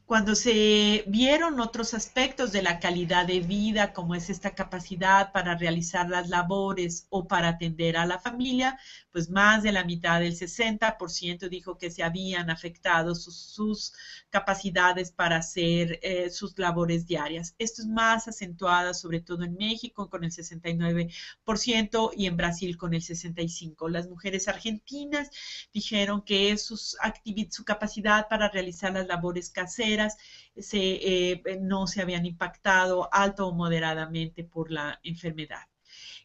Cuando se vieron otros aspectos de la calidad de vida, como es esta capacidad para realizar las labores o para atender a la familia, pues más de la mitad, del 60%, dijo que se habían afectado sus capacidades para hacer sus labores diarias. Esto es más acentuada, sobre todo en México, con el 69%, y en Brasil con el 65%. Las mujeres argentinas dijeron que su capacidad para realizar las labores caseras no se habían impactado alto o moderadamente por la enfermedad.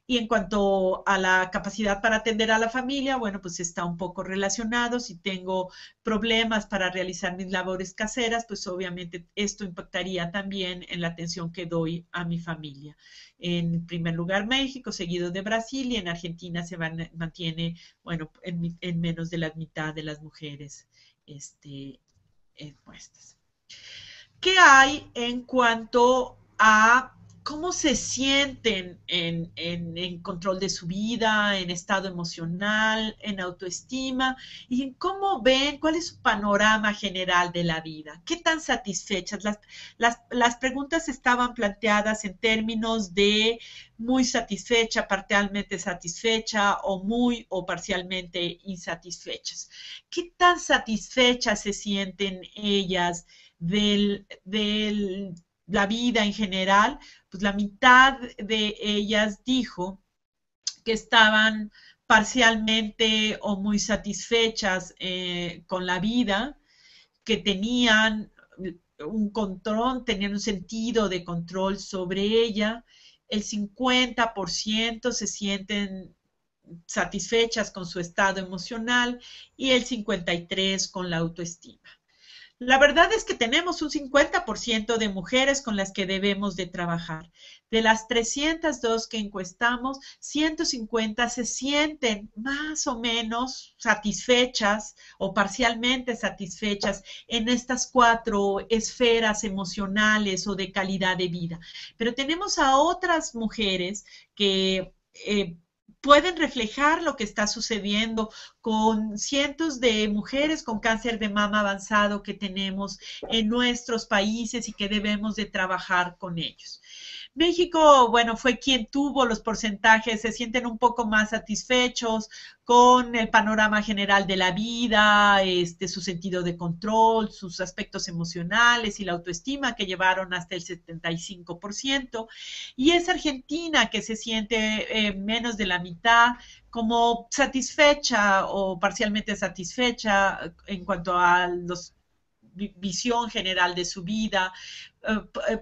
Y en cuanto a la capacidad para atender a la familia, bueno, pues está un poco relacionado. Si tengo problemas para realizar mis labores caseras, pues obviamente esto impactaría también en la atención que doy a mi familia. En primer lugar, México, seguido de Brasil, y en Argentina mantiene, bueno, en menos de la mitad de las mujeres puestas. ¿Qué hay en cuanto a cómo se sienten en control de su vida, en estado emocional, en autoestima, y en cómo ven, cuál es su panorama general de la vida? ¿Qué tan satisfechas? Las preguntas estaban planteadas en términos de muy satisfecha, parcialmente satisfecha, o muy o parcialmente insatisfechas. ¿Qué tan satisfechas se sienten ellas de la vida en general? Pues la mitad de ellas dijo que estaban parcialmente o muy satisfechas con la vida, que tenían un control, tenían un sentido de control sobre ella. El 50% se sienten satisfechas con su estado emocional y el 53% con la autoestima. La verdad es que tenemos un 50% de mujeres con las que debemos de trabajar. De las 302 que encuestamos, 150 se sienten más o menos satisfechas o parcialmente satisfechas en estas 4 esferas emocionales o de calidad de vida. Pero tenemos a otras mujeres que pueden reflejar lo que está sucediendo con cientos de mujeres con cáncer de mama avanzado que tenemos en nuestros países y que debemos de trabajar con ellos. México, bueno, fue quien tuvo los porcentajes, se sienten un poco más satisfechos con el panorama general de la vida, su sentido de control, sus aspectos emocionales y la autoestima, que llevaron hasta el 75%, y es Argentina que se siente menos de la mitad, como satisfecha o parcialmente satisfecha en cuanto a los visión general de su vida,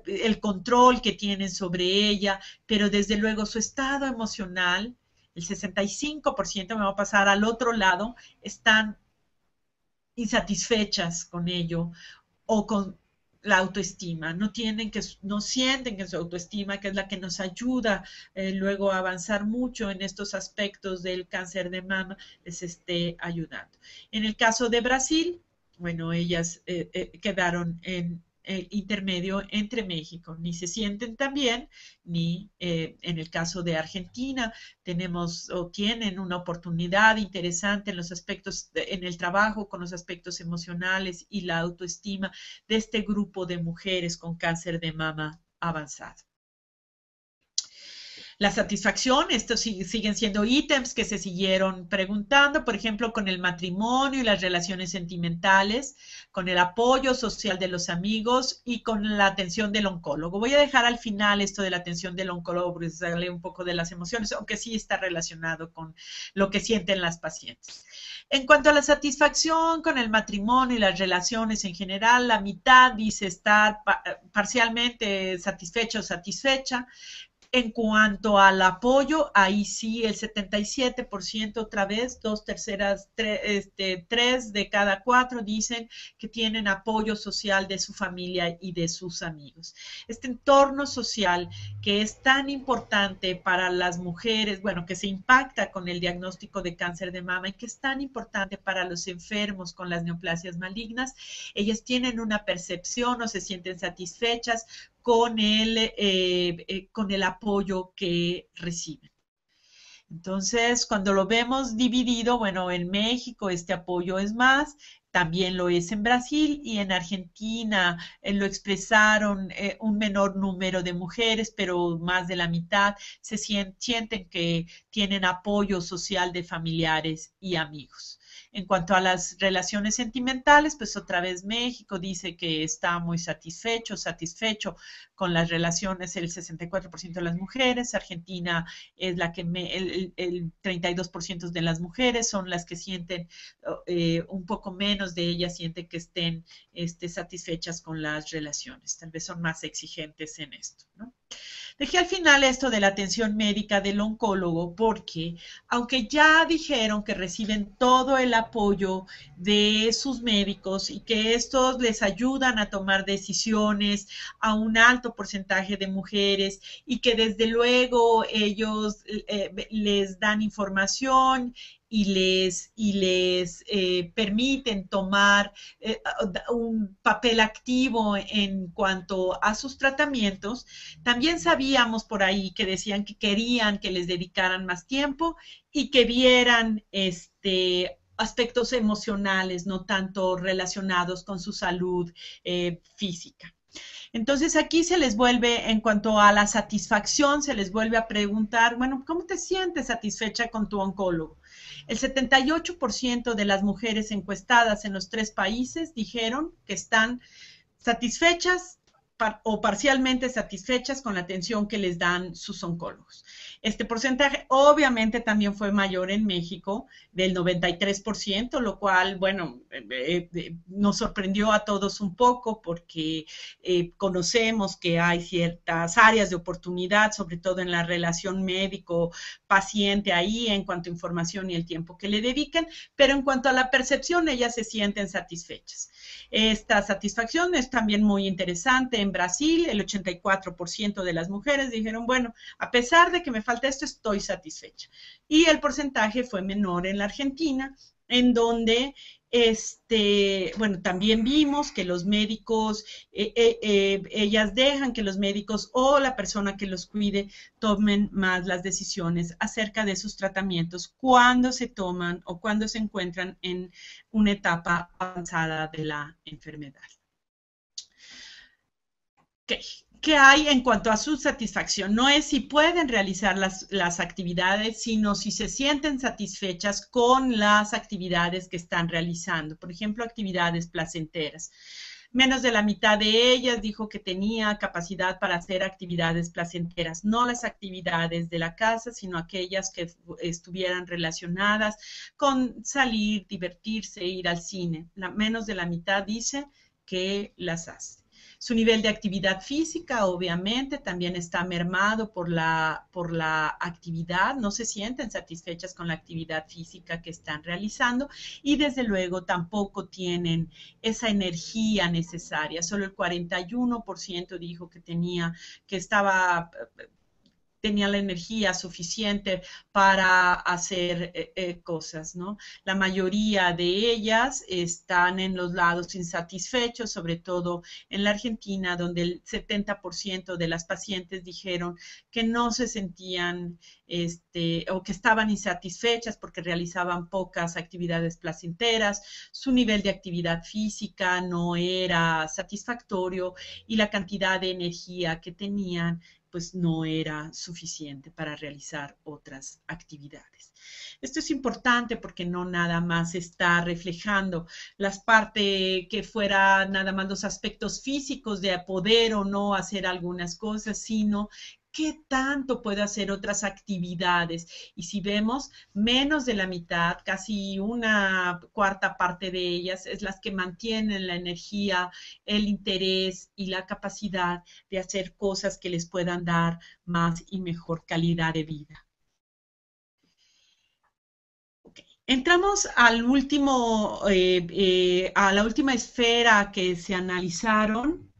el control que tienen sobre ella, pero desde luego su estado emocional, el 65%, me va a pasar al otro lado, están insatisfechas con ello o con la autoestima, no sienten que su autoestima, que es la que nos ayuda luego a avanzar mucho en estos aspectos del cáncer de mama, les esté ayudando. En el caso de Brasil, bueno, ellas quedaron en el intermedio entre México, ni se sienten tan bien, ni en el caso de Argentina tenemos o tienen una oportunidad interesante en los aspectos, en el trabajo con los aspectos emocionales y la autoestima de este grupo de mujeres con cáncer de mama avanzado. La satisfacción, estos siguen siendo ítems que se siguieron preguntando, por ejemplo, con el matrimonio y las relaciones sentimentales, con el apoyo social de los amigos y con la atención del oncólogo. Voy a dejar al final esto de la atención del oncólogo porque sale un poco de las emociones, aunque sí está relacionado con lo que sienten las pacientes. En cuanto a la satisfacción con el matrimonio y las relaciones en general, la mitad dice estar parcialmente satisfecha o satisfecha. En cuanto al apoyo, ahí sí, el 77%, otra vez, 3 de cada 4 dicen que tienen apoyo social de su familia y de sus amigos. Este entorno social que es tan importante para las mujeres, bueno, que se impacta con el diagnóstico de cáncer de mama y que es tan importante para los enfermos con las neoplasias malignas, ellas tienen una percepción o se sienten satisfechas con el apoyo que reciben. Entonces, cuando lo vemos dividido, bueno, en México este apoyo es más, También lo es en Brasil y en Argentina lo expresaron un menor número de mujeres, pero más de la mitad se sienten que tienen apoyo social de familiares y amigos. En cuanto a las relaciones sentimentales, pues otra vez México dice que está muy satisfecho con las relaciones el 64% de las mujeres, Argentina es la que el 32% de las mujeres son las que sienten un poco menos de ellas sienten que estén satisfechas con las relaciones, tal vez son más exigentes en esto, ¿no? Dejé al final esto de la atención médica del oncólogo porque, aunque ya dijeron que reciben todo el apoyo de sus médicos y que estos les ayudan a tomar decisiones a un alto porcentaje de mujeres y que desde luego ellos les dan información y les permiten tomar un papel activo en cuanto a sus tratamientos, también sabíamos por ahí que decían que querían que les dedicaran más tiempo y que vieran aspectos emocionales, no tanto relacionados con su salud física. Entonces aquí se les vuelve, en cuanto a la satisfacción, se les vuelve a preguntar, bueno, ¿cómo te sientes satisfecha con tu oncólogo? El 78% de las mujeres encuestadas en los 3 países dijeron que están satisfechas o parcialmente satisfechas con la atención que les dan sus oncólogos. Este porcentaje obviamente también fue mayor en México, del 93%, lo cual, bueno, nos sorprendió a todos un poco porque conocemos que hay ciertas áreas de oportunidad, sobre todo en la relación médico-paciente ahí, en cuanto a información y el tiempo que le dedican, pero en cuanto a la percepción, ellas se sienten satisfechas. Esta satisfacción es también muy interesante. En Brasil, el 84% de las mujeres dijeron, bueno, a pesar de que me falta esto, estoy satisfecha. Y el porcentaje fue menor en la Argentina, en donde bueno, también vimos que los médicos, ellas dejan que los médicos o la persona que los cuide tomen más las decisiones acerca de sus tratamientos cuando se toman o cuando se encuentran en una etapa avanzada de la enfermedad. Okay. ¿Qué hay en cuanto a su satisfacción? No es si pueden realizar las actividades, sino si se sienten satisfechas con las actividades que están realizando. Por ejemplo, actividades placenteras. Menos de la mitad de ellas dijo que tenía capacidad para hacer actividades placenteras, no las actividades de la casa, sino aquellas que estuvieran relacionadas con salir, divertirse, ir al cine. Menos de la mitad dice que las hace. Su nivel de actividad física, obviamente, también está mermado por la actividad, no se sienten satisfechas con la actividad física que están realizando y desde luego tampoco tienen esa energía necesaria. Solo el 41% dijo que tenía la energía suficiente para hacer cosas, ¿no? La mayoría de ellas están en los lados insatisfechos, sobre todo en la Argentina, donde el 70% de las pacientes dijeron que no se sentían o que estaban insatisfechas porque realizaban pocas actividades placenteras, su nivel de actividad física no era satisfactorio y la cantidad de energía que tenían pues no era suficiente para realizar otras actividades. Esto es importante porque no nada más está reflejando las partes que fuera nada más los aspectos físicos de poder o no hacer algunas cosas, sino qué tanto puede hacer otras actividades. Y si vemos, menos de la mitad, casi una cuarta parte de ellas, es las que mantienen la energía, el interés y la capacidad de hacer cosas que les puedan dar más y mejor calidad de vida. Okay. Entramos al último, a la última esfera que se analizaron,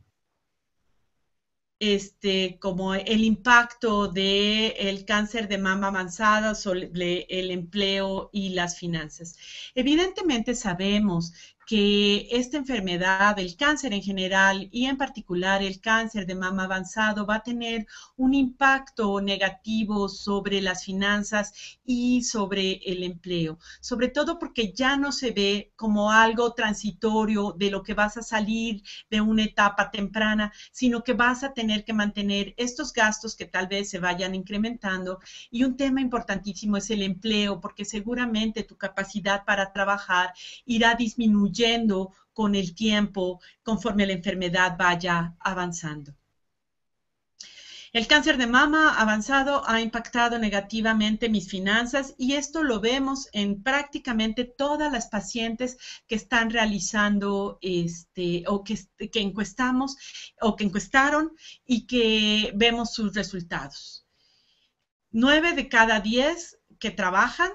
como el impacto del cáncer de mama avanzada sobre el empleo y las finanzas. Evidentemente sabemos que esta enfermedad, el cáncer en general y en particular el cáncer de mama avanzado va a tener un impacto negativo sobre las finanzas y sobre el empleo, sobre todo porque ya no se ve como algo transitorio de lo que vas a salir de una etapa temprana, sino que vas a tener que mantener estos gastos que tal vez se vayan incrementando. Y un tema importantísimo es el empleo, porque seguramente tu capacidad para trabajar irá disminuyendo con el tiempo conforme la enfermedad vaya avanzando. El cáncer de mama avanzado ha impactado negativamente mis finanzas y esto lo vemos en prácticamente todas las pacientes que están realizando que encuestamos o que encuestaron y que vemos sus resultados. 9 de cada 10 que trabajan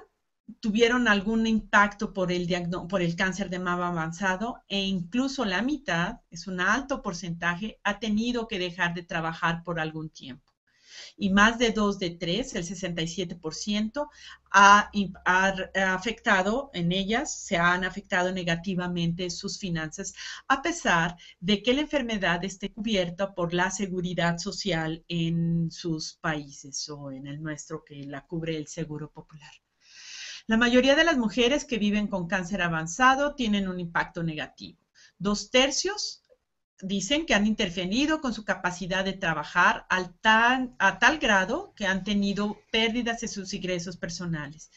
tuvieron algún impacto por el cáncer de mama avanzado e incluso la mitad, es un alto porcentaje, ha tenido que dejar de trabajar por algún tiempo. Y más de 2 de 3, el 67%, ha afectado en ellas, se han afectado negativamente sus finanzas, a pesar de que la enfermedad esté cubierta por la seguridad social en sus países o en el nuestro que la cubre el Seguro Popular. La mayoría de las mujeres que viven con cáncer avanzado tienen un impacto negativo. 2/3 dicen que han intervenido con su capacidad de trabajar a tal grado que han tenido pérdidas en sus ingresos personales.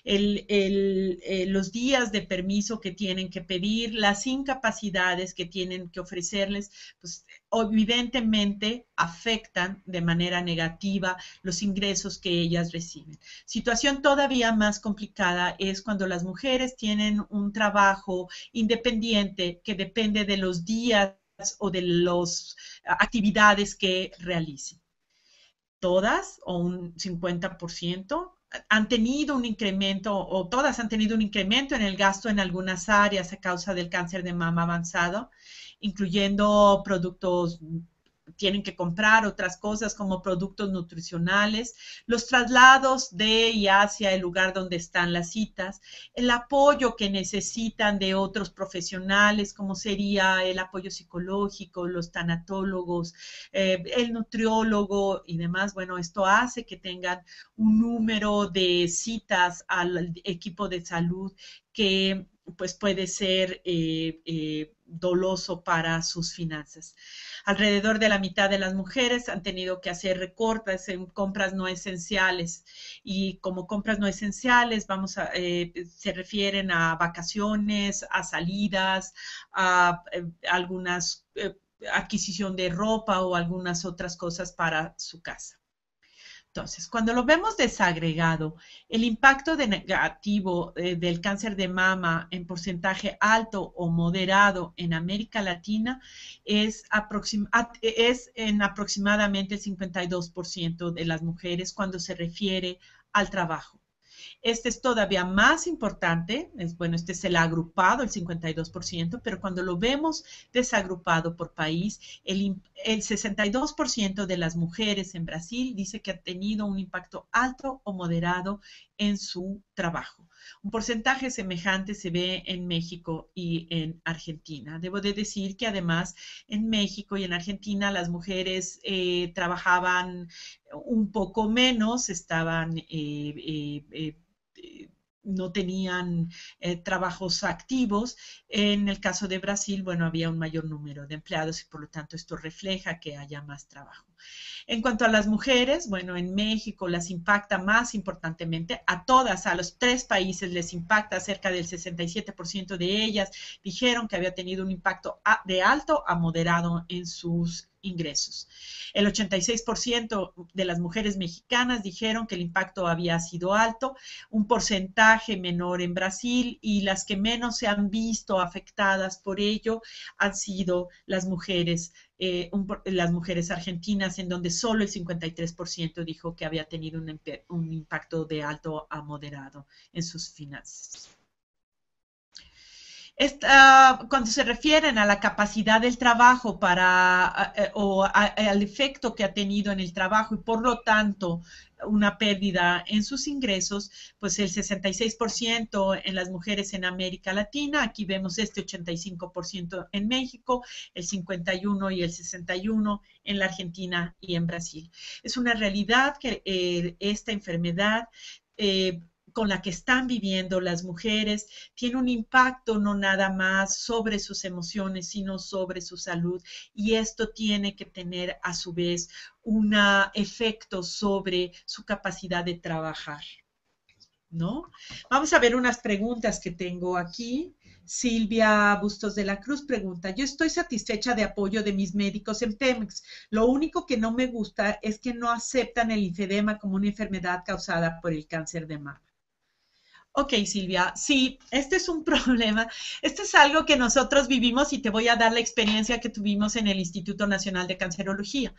Los días de permiso que tienen que pedir, las incapacidades que tienen que ofrecerles, pues evidentemente afectan de manera negativa los ingresos que ellas reciben. Situación todavía más complicada es cuando las mujeres tienen un trabajo independiente que depende de los días o de las actividades que realicen. Todas o un 50% han tenido un incremento o todas han tenido un incremento en el gasto en algunas áreas a causa del cáncer de mama avanzado, incluyendo productos, tienen que comprar otras cosas como productos nutricionales, los traslados de y hacia el lugar donde están las citas, el apoyo que necesitan de otros profesionales, como sería el apoyo psicológico, los tanatólogos, el nutriólogo y demás. Bueno, esto hace que tengan un número de citas al equipo de salud que pues puede ser doloso para sus finanzas. Alrededor de la mitad de las mujeres han tenido que hacer recortes en compras no esenciales y como compras no esenciales se refieren a vacaciones, a salidas, a algunas adquisición de ropa o algunas otras cosas para su casa. Entonces, cuando lo vemos desagregado, el impacto negativo del cáncer de mama en porcentaje alto o moderado en América Latina es en aproximadamente el 52% de las mujeres cuando se refiere al trabajo. Este es todavía más importante, este es el agrupado, el 52%, pero cuando lo vemos desagrupado por país, el 62% de las mujeres en Brasil dice que ha tenido un impacto alto o moderado en su trabajo. Un porcentaje semejante se ve en México y en Argentina. Debo de decir que además en México y en Argentina las mujeres trabajaban un poco menos, no tenían trabajos activos. En el caso de Brasil, bueno, había un mayor número de empleados y por lo tanto esto refleja que haya más trabajo. En cuanto a las mujeres, bueno, en México las impacta más importantemente, a todas, a los 3 países les impacta, cerca del 67% de ellas dijeron que había tenido un impacto de alto a moderado en sus ingresos. El 86% de las mujeres mexicanas dijeron que el impacto había sido alto, un porcentaje menor en Brasil y las que menos se han visto afectadas por ello han sido las mujeres argentinas, en donde solo el 53% dijo que había tenido un impacto de alto a moderado en sus finanzas. Cuando se refieren a la capacidad del trabajo al efecto que ha tenido en el trabajo y por lo tanto una pérdida en sus ingresos, pues el 66% en las mujeres en América Latina, aquí vemos este 85% en México, el 51 y el 61 en la Argentina y en Brasil. Es una realidad que esta enfermedad con la que están viviendo las mujeres tiene un impacto no nada más sobre sus emociones, sino sobre su salud. Y esto tiene que tener a su vez un efecto sobre su capacidad de trabajar, ¿no? Vamos a ver unas preguntas que tengo aquí. Silvia Bustos de la Cruz pregunta, yo estoy satisfecha de apoyo de mis médicos en Pemex. Lo único que no me gusta es que no aceptan el linfedema como una enfermedad causada por el cáncer de mama. Ok, Silvia, sí, este es un problema. Este es algo que nosotros vivimos y te voy a dar la experiencia que tuvimos en el Instituto Nacional de Cancerología.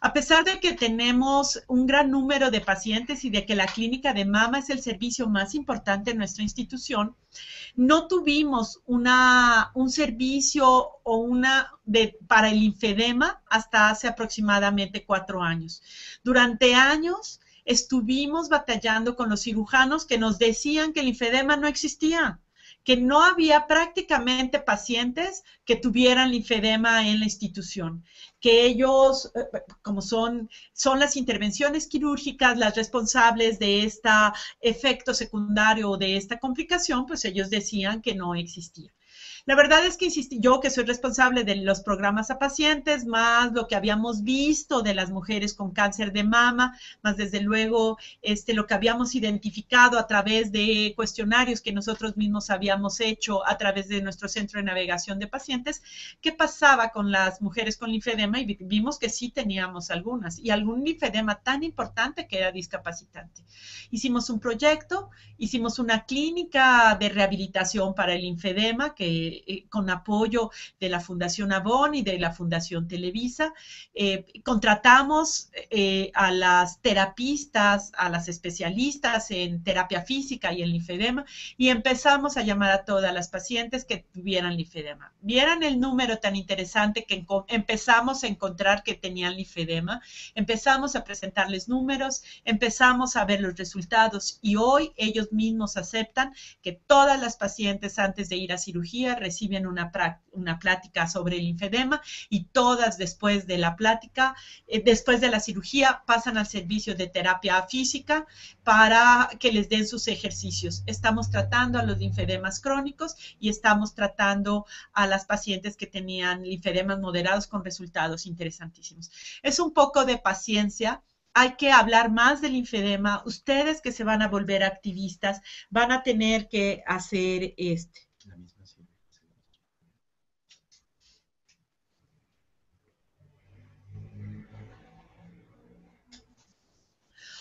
A pesar de que tenemos un gran número de pacientes y de que la clínica de mama es el servicio más importante en nuestra institución, no tuvimos un servicio para el linfedema hasta hace aproximadamente 4 años. Durante años estuvimos batallando con los cirujanos que nos decían que el linfedema no existía, que no había prácticamente pacientes que tuvieran linfedema en la institución, que ellos, como son las intervenciones quirúrgicas las responsables de este efecto secundario o de esta complicación, pues ellos decían que no existía. La verdad es que insistí, yo que soy responsable de los programas a pacientes, más lo que habíamos visto de las mujeres con cáncer de mama, más desde luego lo que habíamos identificado a través de cuestionarios que nosotros mismos habíamos hecho a través de nuestro centro de navegación de pacientes, qué pasaba con las mujeres con linfedema y vimos que sí teníamos algunas y algún linfedema tan importante que era discapacitante. Hicimos un proyecto, hicimos una clínica de rehabilitación para el linfedema con apoyo de la Fundación Avon y de la Fundación Televisa. Contratamos a las terapistas, a las especialistas en terapia física y en linfedema y empezamos a llamar a todas las pacientes que tuvieran linfedema. Vieran el número tan interesante que empezamos a encontrar que tenían linfedema, empezamos a presentarles números, empezamos a ver los resultados y hoy ellos mismos aceptan que todas las pacientes antes de ir a cirugía reciben una plática sobre el linfedema y todas después de la plática, después de la cirugía, pasan al servicio de terapia física para que les den sus ejercicios. Estamos tratando a los linfedemas crónicos y estamos tratando a las pacientes que tenían linfedemas moderados con resultados interesantísimos. Es un poco de paciencia. Hay que hablar más del linfedema. Ustedes que se van a volver activistas van a tener que hacer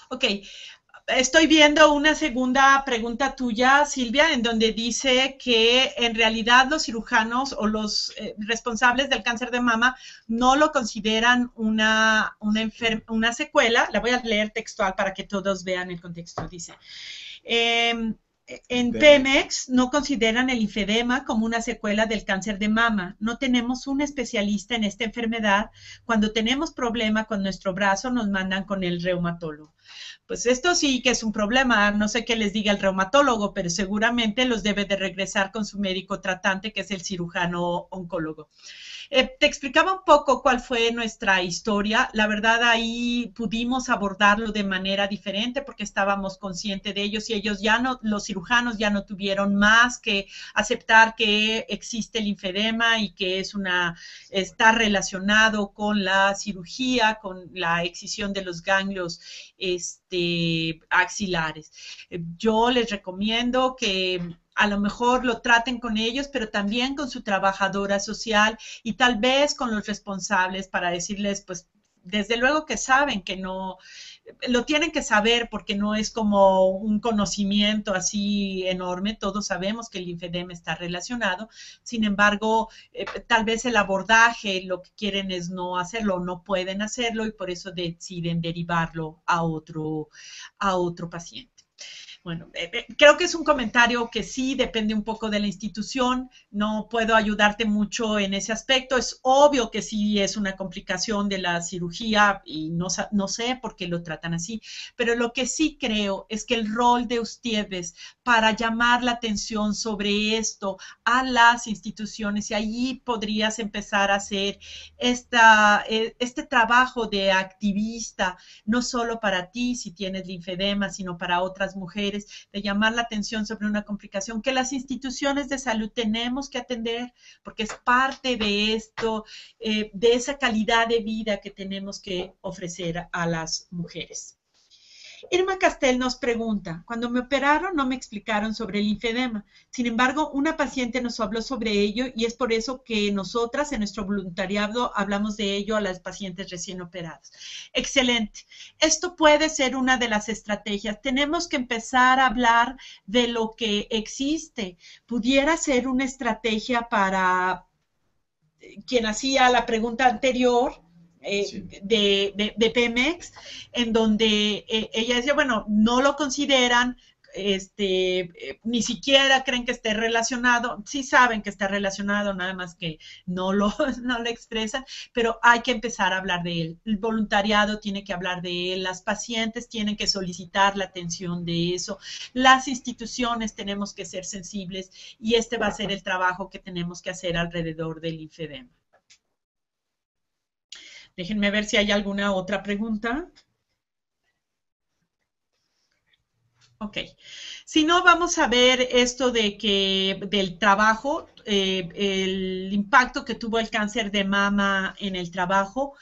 Ok, estoy viendo una segunda pregunta tuya, Silvia, en donde dice que en realidad los cirujanos o los responsables del cáncer de mama no lo consideran una secuela. La voy a leer textual para que todos vean el contexto. Dice, en Pemex no consideran el linfedema como una secuela del cáncer de mama. No tenemos un especialista en esta enfermedad. Cuando tenemos problema con nuestro brazo, nos mandan con el reumatólogo. Pues esto sí que es un problema, no sé qué les diga el reumatólogo, pero seguramente los debe de regresar con su médico tratante, que es el cirujano oncólogo. Te explicaba un poco cuál fue nuestra historia. La verdad, ahí pudimos abordarlo de manera diferente porque estábamos conscientes de ellos y ellos ya no, los cirujanos ya no tuvieron más que aceptar que existe el linfedema y que está relacionado con la cirugía, con la excisión de los ganglios axilares. Yo les recomiendo que a lo mejor lo traten con ellos, pero también con su trabajadora social y tal vez con los responsables para decirles, pues, desde luego que saben que no, lo tienen que saber porque no es como un conocimiento así enorme, todos sabemos que el linfedema está relacionado, sin embargo, tal vez el abordaje, lo que quieren es no hacerlo, no pueden hacerlo y por eso deciden derivarlo a otro paciente. Bueno, creo que es un comentario que sí depende un poco de la institución, no puedo ayudarte mucho en ese aspecto, es obvio que sí es una complicación de la cirugía y no sé por qué lo tratan así, pero lo que sí creo es que el rol de ustedes para llamar la atención sobre esto a las instituciones, y allí podrías empezar a hacer este trabajo de activista, no solo para ti si tienes linfedema, sino para otras mujeres, de llamar la atención sobre una complicación que las instituciones de salud tenemos que atender, porque es parte de esto, de esa calidad de vida que tenemos que ofrecer a las mujeres. Irma Castel nos pregunta, cuando me operaron no me explicaron sobre el linfedema. Sin embargo, una paciente nos habló sobre ello y es por eso que nosotras en nuestro voluntariado hablamos de ello a las pacientes recién operadas. Excelente. Esto puede ser una de las estrategias. Tenemos que empezar a hablar de lo que existe. Pudiera ser una estrategia para quien hacía la pregunta anterior, sí, de Pemex, en donde ella decía, bueno, no lo consideran, ni siquiera creen que esté relacionado, sí saben que está relacionado, nada más que no lo expresan, pero hay que empezar a hablar de él. El voluntariado tiene que hablar de él, las pacientes tienen que solicitar la atención de eso, las instituciones tenemos que ser sensibles y este va a ser el trabajo que tenemos que hacer alrededor del linfedema. Déjenme ver si hay alguna otra pregunta. Ok. Si no, vamos a ver esto del trabajo, el impacto que tuvo el cáncer de mama en el trabajo.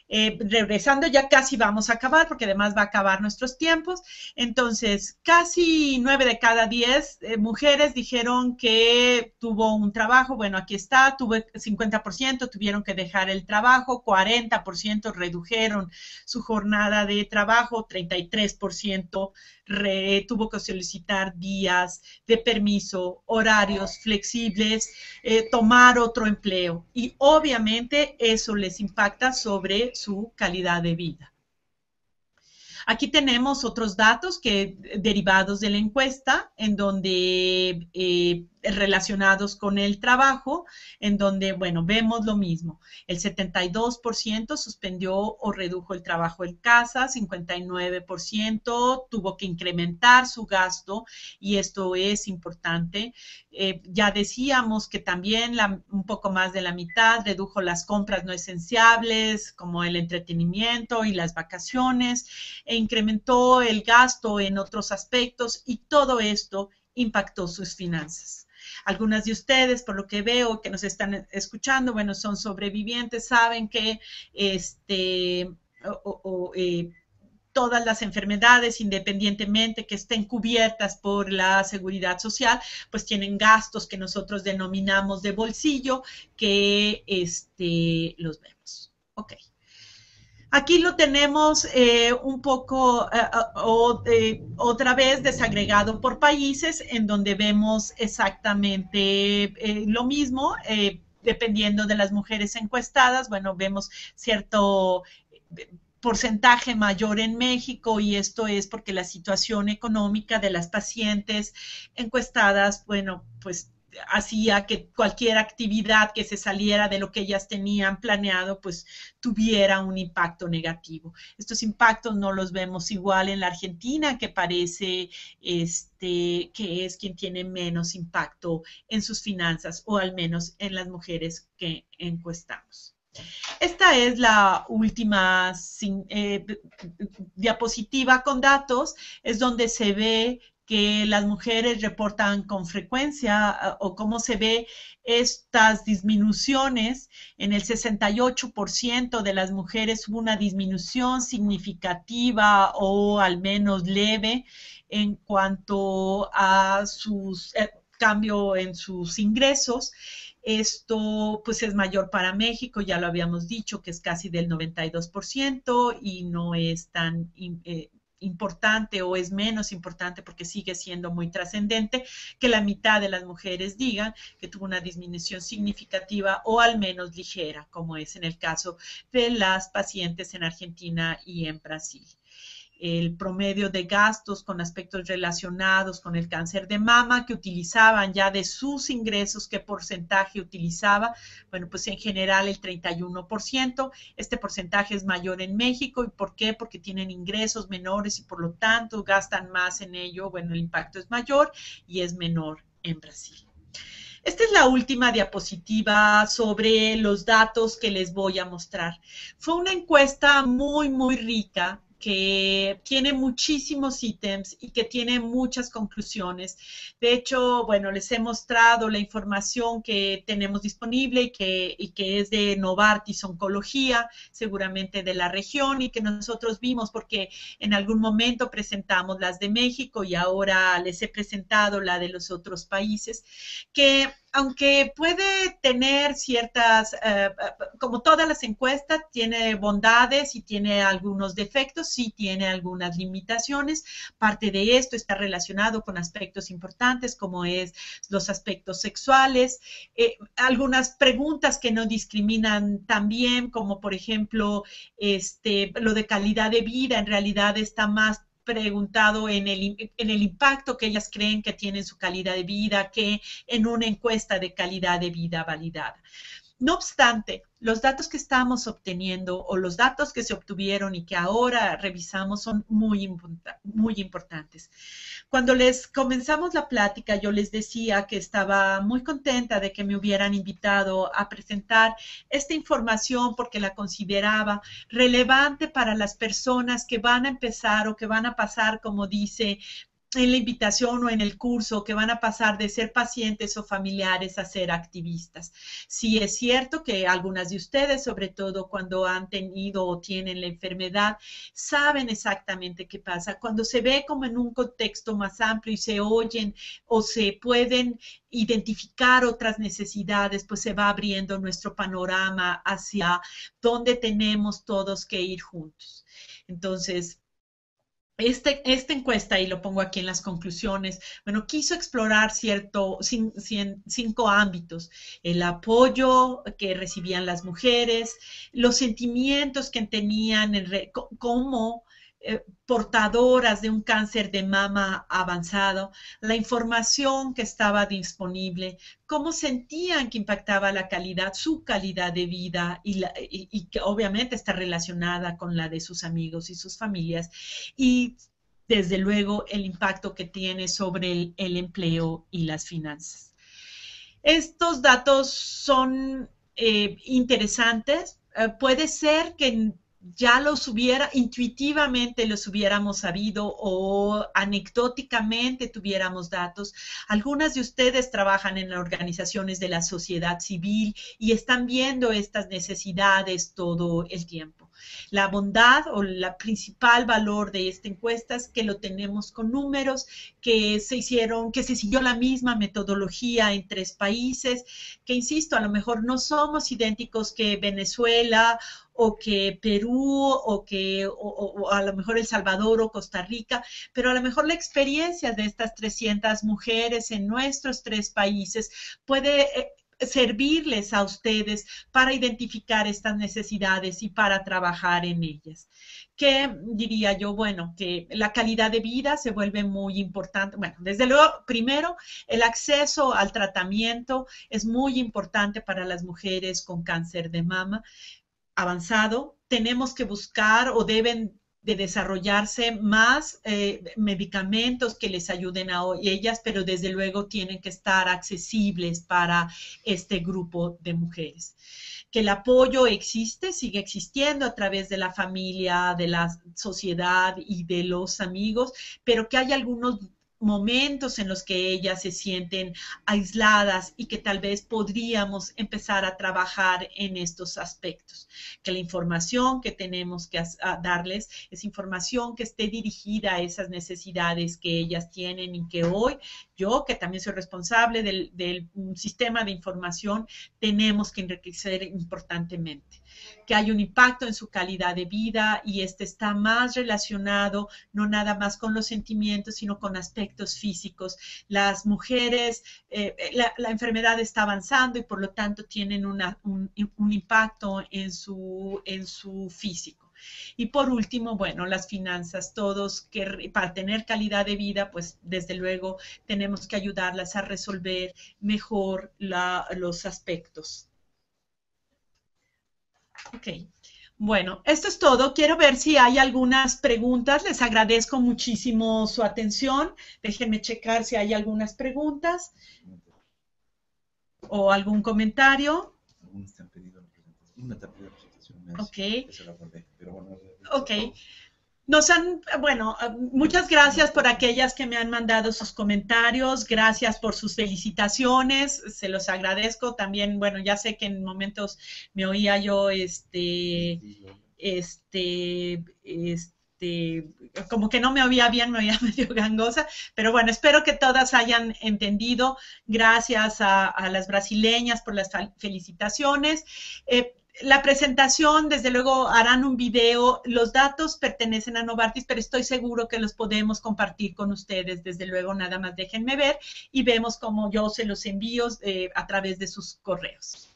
Regresando, ya casi vamos a acabar, porque además va a acabar nuestros tiempos. Entonces, casi 9 de cada 10 mujeres dijeron que tuvo un trabajo. Bueno, aquí está, tuvo 50%, tuvieron que dejar el trabajo, 40% redujeron su jornada de trabajo, 33% tuvo que solicitar días de permiso, horarios flexibles, tomar otro empleo. Y obviamente eso les impacta sobre su calidad de vida. Aquí tenemos otros datos que derivados de la encuesta, en donde relacionados con el trabajo, en donde, bueno, vemos lo mismo. El 72% suspendió o redujo el trabajo en casa, 59% tuvo que incrementar su gasto, y esto es importante. Ya decíamos que también un poco más de la mitad redujo las compras no esenciales, como el entretenimiento y las vacaciones, e incrementó el gasto en otros aspectos, y todo esto impactó sus finanzas. Algunas de ustedes, por lo que veo, que nos están escuchando, bueno, son sobrevivientes, saben que todas las enfermedades, independientemente que estén cubiertas por la seguridad social, pues tienen gastos que nosotros denominamos de bolsillo, que los vemos. Ok. Aquí lo tenemos un poco otra vez desagregado por países, en donde vemos exactamente lo mismo, dependiendo de las mujeres encuestadas. Bueno, vemos cierto porcentaje mayor en México, y esto es porque la situación económica de las pacientes encuestadas, bueno, pues hacía que cualquier actividad que se saliera de lo que ellas tenían planeado, pues tuviera un impacto negativo. Estos impactos no los vemos igual en la Argentina, que parece que es quien tiene menos impacto en sus finanzas, o al menos en las mujeres que encuestamos. Esta es la última diapositiva con datos, es donde se ve que las mujeres reportan con frecuencia, o cómo se ve estas disminuciones. En el 68% de las mujeres hubo una disminución significativa o al menos leve en cuanto a sus cambio en sus ingresos. Esto pues es mayor para México, ya lo habíamos dicho, que es casi del 92%, y no es tan importante, o es menos importante, porque sigue siendo muy trascendente que la mitad de las mujeres digan que tuvo una disminución significativa o al menos ligera, como es en el caso de las pacientes en Argentina y en Brasil. el promedio de gastos con aspectos relacionados con el cáncer de mama que utilizaban ya de sus ingresos, qué porcentaje utilizaba. Bueno, pues en general el 31%. Este porcentaje es mayor en México. ¿Y por qué? Porque tienen ingresos menores y por lo tanto gastan más en ello. Bueno, el impacto es mayor y es menor en Brasil. Esta es la última diapositiva sobre los datos que les voy a mostrar. Fue una encuesta muy, muy rica que tiene muchísimos ítems y que tiene muchas conclusiones. De hecho, bueno, les he mostrado la información que tenemos disponible y que es de Novartis Oncología, seguramente de la región, y que nosotros vimos porque en algún momento presentamos las de México y ahora les he presentado la de los otros países, que aunque puede tener ciertas, como todas las encuestas, tiene bondades y tiene algunos defectos, sí tiene algunas limitaciones. Parte de esto está relacionado con aspectos importantes como es los aspectos sexuales, algunas preguntas que no discriminan también, como por ejemplo, lo de calidad de vida, en realidad está más preguntado en el impacto que ellas creen que tiene en su calidad de vida que en una encuesta de calidad de vida validada. No obstante, los datos que estamos obteniendo o los datos que se obtuvieron y que ahora revisamos son muy importantes. Cuando les comenzamos la plática, yo les decía que estaba muy contenta de que me hubieran invitado a presentar esta información porque la consideraba relevante para las personas que van a empezar o que van a pasar, como dice en la invitación o en el curso, que van a pasar de ser pacientes o familiares a ser activistas. Sí es cierto que algunas de ustedes, sobre todo cuando han tenido o tienen la enfermedad, saben exactamente qué pasa. Cuando se ve como en un contexto más amplio y se oyen o se pueden identificar otras necesidades, pues se va abriendo nuestro panorama hacia dónde tenemos todos que ir juntos. Entonces, esta encuesta, y lo pongo aquí en las conclusiones, bueno, quiso explorar cinco ámbitos: el apoyo que recibían las mujeres, los sentimientos que tenían como portadoras de un cáncer de mama avanzado, la información que estaba disponible, cómo sentían que impactaba la calidad, su calidad de vida y que obviamente está relacionada con la de sus amigos y sus familias, y desde luego el impacto que tiene sobre el empleo y las finanzas. Estos datos son interesantes. Puede ser que ya intuitivamente los hubiéramos sabido o anecdóticamente tuviéramos datos. Algunas de ustedes trabajan en organizaciones de la sociedad civil y están viendo estas necesidades todo el tiempo. La bondad o la principal valor de esta encuesta es que lo tenemos con números, que se siguió la misma metodología en 3 países, que insisto, a lo mejor no somos idénticos que Venezuela o que Perú o a lo mejor El Salvador o Costa Rica, pero a lo mejor la experiencia de estas 300 mujeres en nuestros 3 países puede servirles a ustedes para identificar estas necesidades y para trabajar en ellas. ¿Qué diría yo? Bueno, que la calidad de vida se vuelve muy importante. Bueno, desde luego, primero, el acceso al tratamiento es muy importante para las mujeres con cáncer de mama avanzado. Tenemos que buscar o deben de desarrollarse más medicamentos que les ayuden a ellas, pero desde luego tienen que estar accesibles para este grupo de mujeres. Que el apoyo existe, sigue existiendo a través de la familia, de la sociedad y de los amigos, pero que hay algunos momentos en los que ellas se sienten aisladas y que tal vez podríamos empezar a trabajar en estos aspectos. Que la información que tenemos que darles es información que esté dirigida a esas necesidades que ellas tienen y que hoy yo, que también soy responsable del sistema de información, tenemos que enriquecer importantemente. Que hay un impacto en su calidad de vida y este está más relacionado no nada más con los sentimientos, sino con aspectos físicos. Las mujeres, la enfermedad está avanzando y por lo tanto tienen un impacto en su físico. Y por último, bueno, las finanzas, todos que para tener calidad de vida, pues desde luego tenemos que ayudarlas a resolver mejor los aspectos. Ok. Bueno, esto es todo. Quiero ver si hay algunas preguntas. Les agradezco muchísimo su atención. Déjenme checar si hay algunas preguntas o algún comentario. Algunos te han pedido la presentación. Una te ha pedido la presentación. Ok. Eso la guardé, pero bueno. Ok. Bueno, muchas gracias por aquellas que me han mandado sus comentarios, gracias por sus felicitaciones, se los agradezco también, bueno, ya sé que en momentos me oía yo, como que no me oía bien, me oía medio gangosa, pero bueno, espero que todas hayan entendido, gracias a las brasileñas por las felicitaciones. La presentación, desde luego, harán un video. Los datos pertenecen a Novartis, pero estoy seguro que los podemos compartir con ustedes. Desde luego, nada más déjenme ver y vemos cómo yo se los envío a través de sus correos.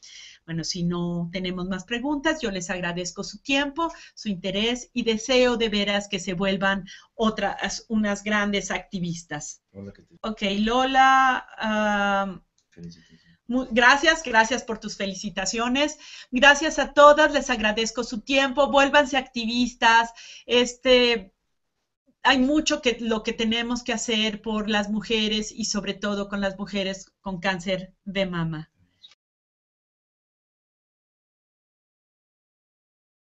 Bueno, si no tenemos más preguntas, yo les agradezco su tiempo, su interés y deseo de veras que se vuelvan unas grandes activistas. Ok, Lola. Gracias por tus felicitaciones. Gracias a todas, les agradezco su tiempo. Vuélvanse activistas. Hay mucho lo que tenemos que hacer por las mujeres y sobre todo con las mujeres con cáncer de mama.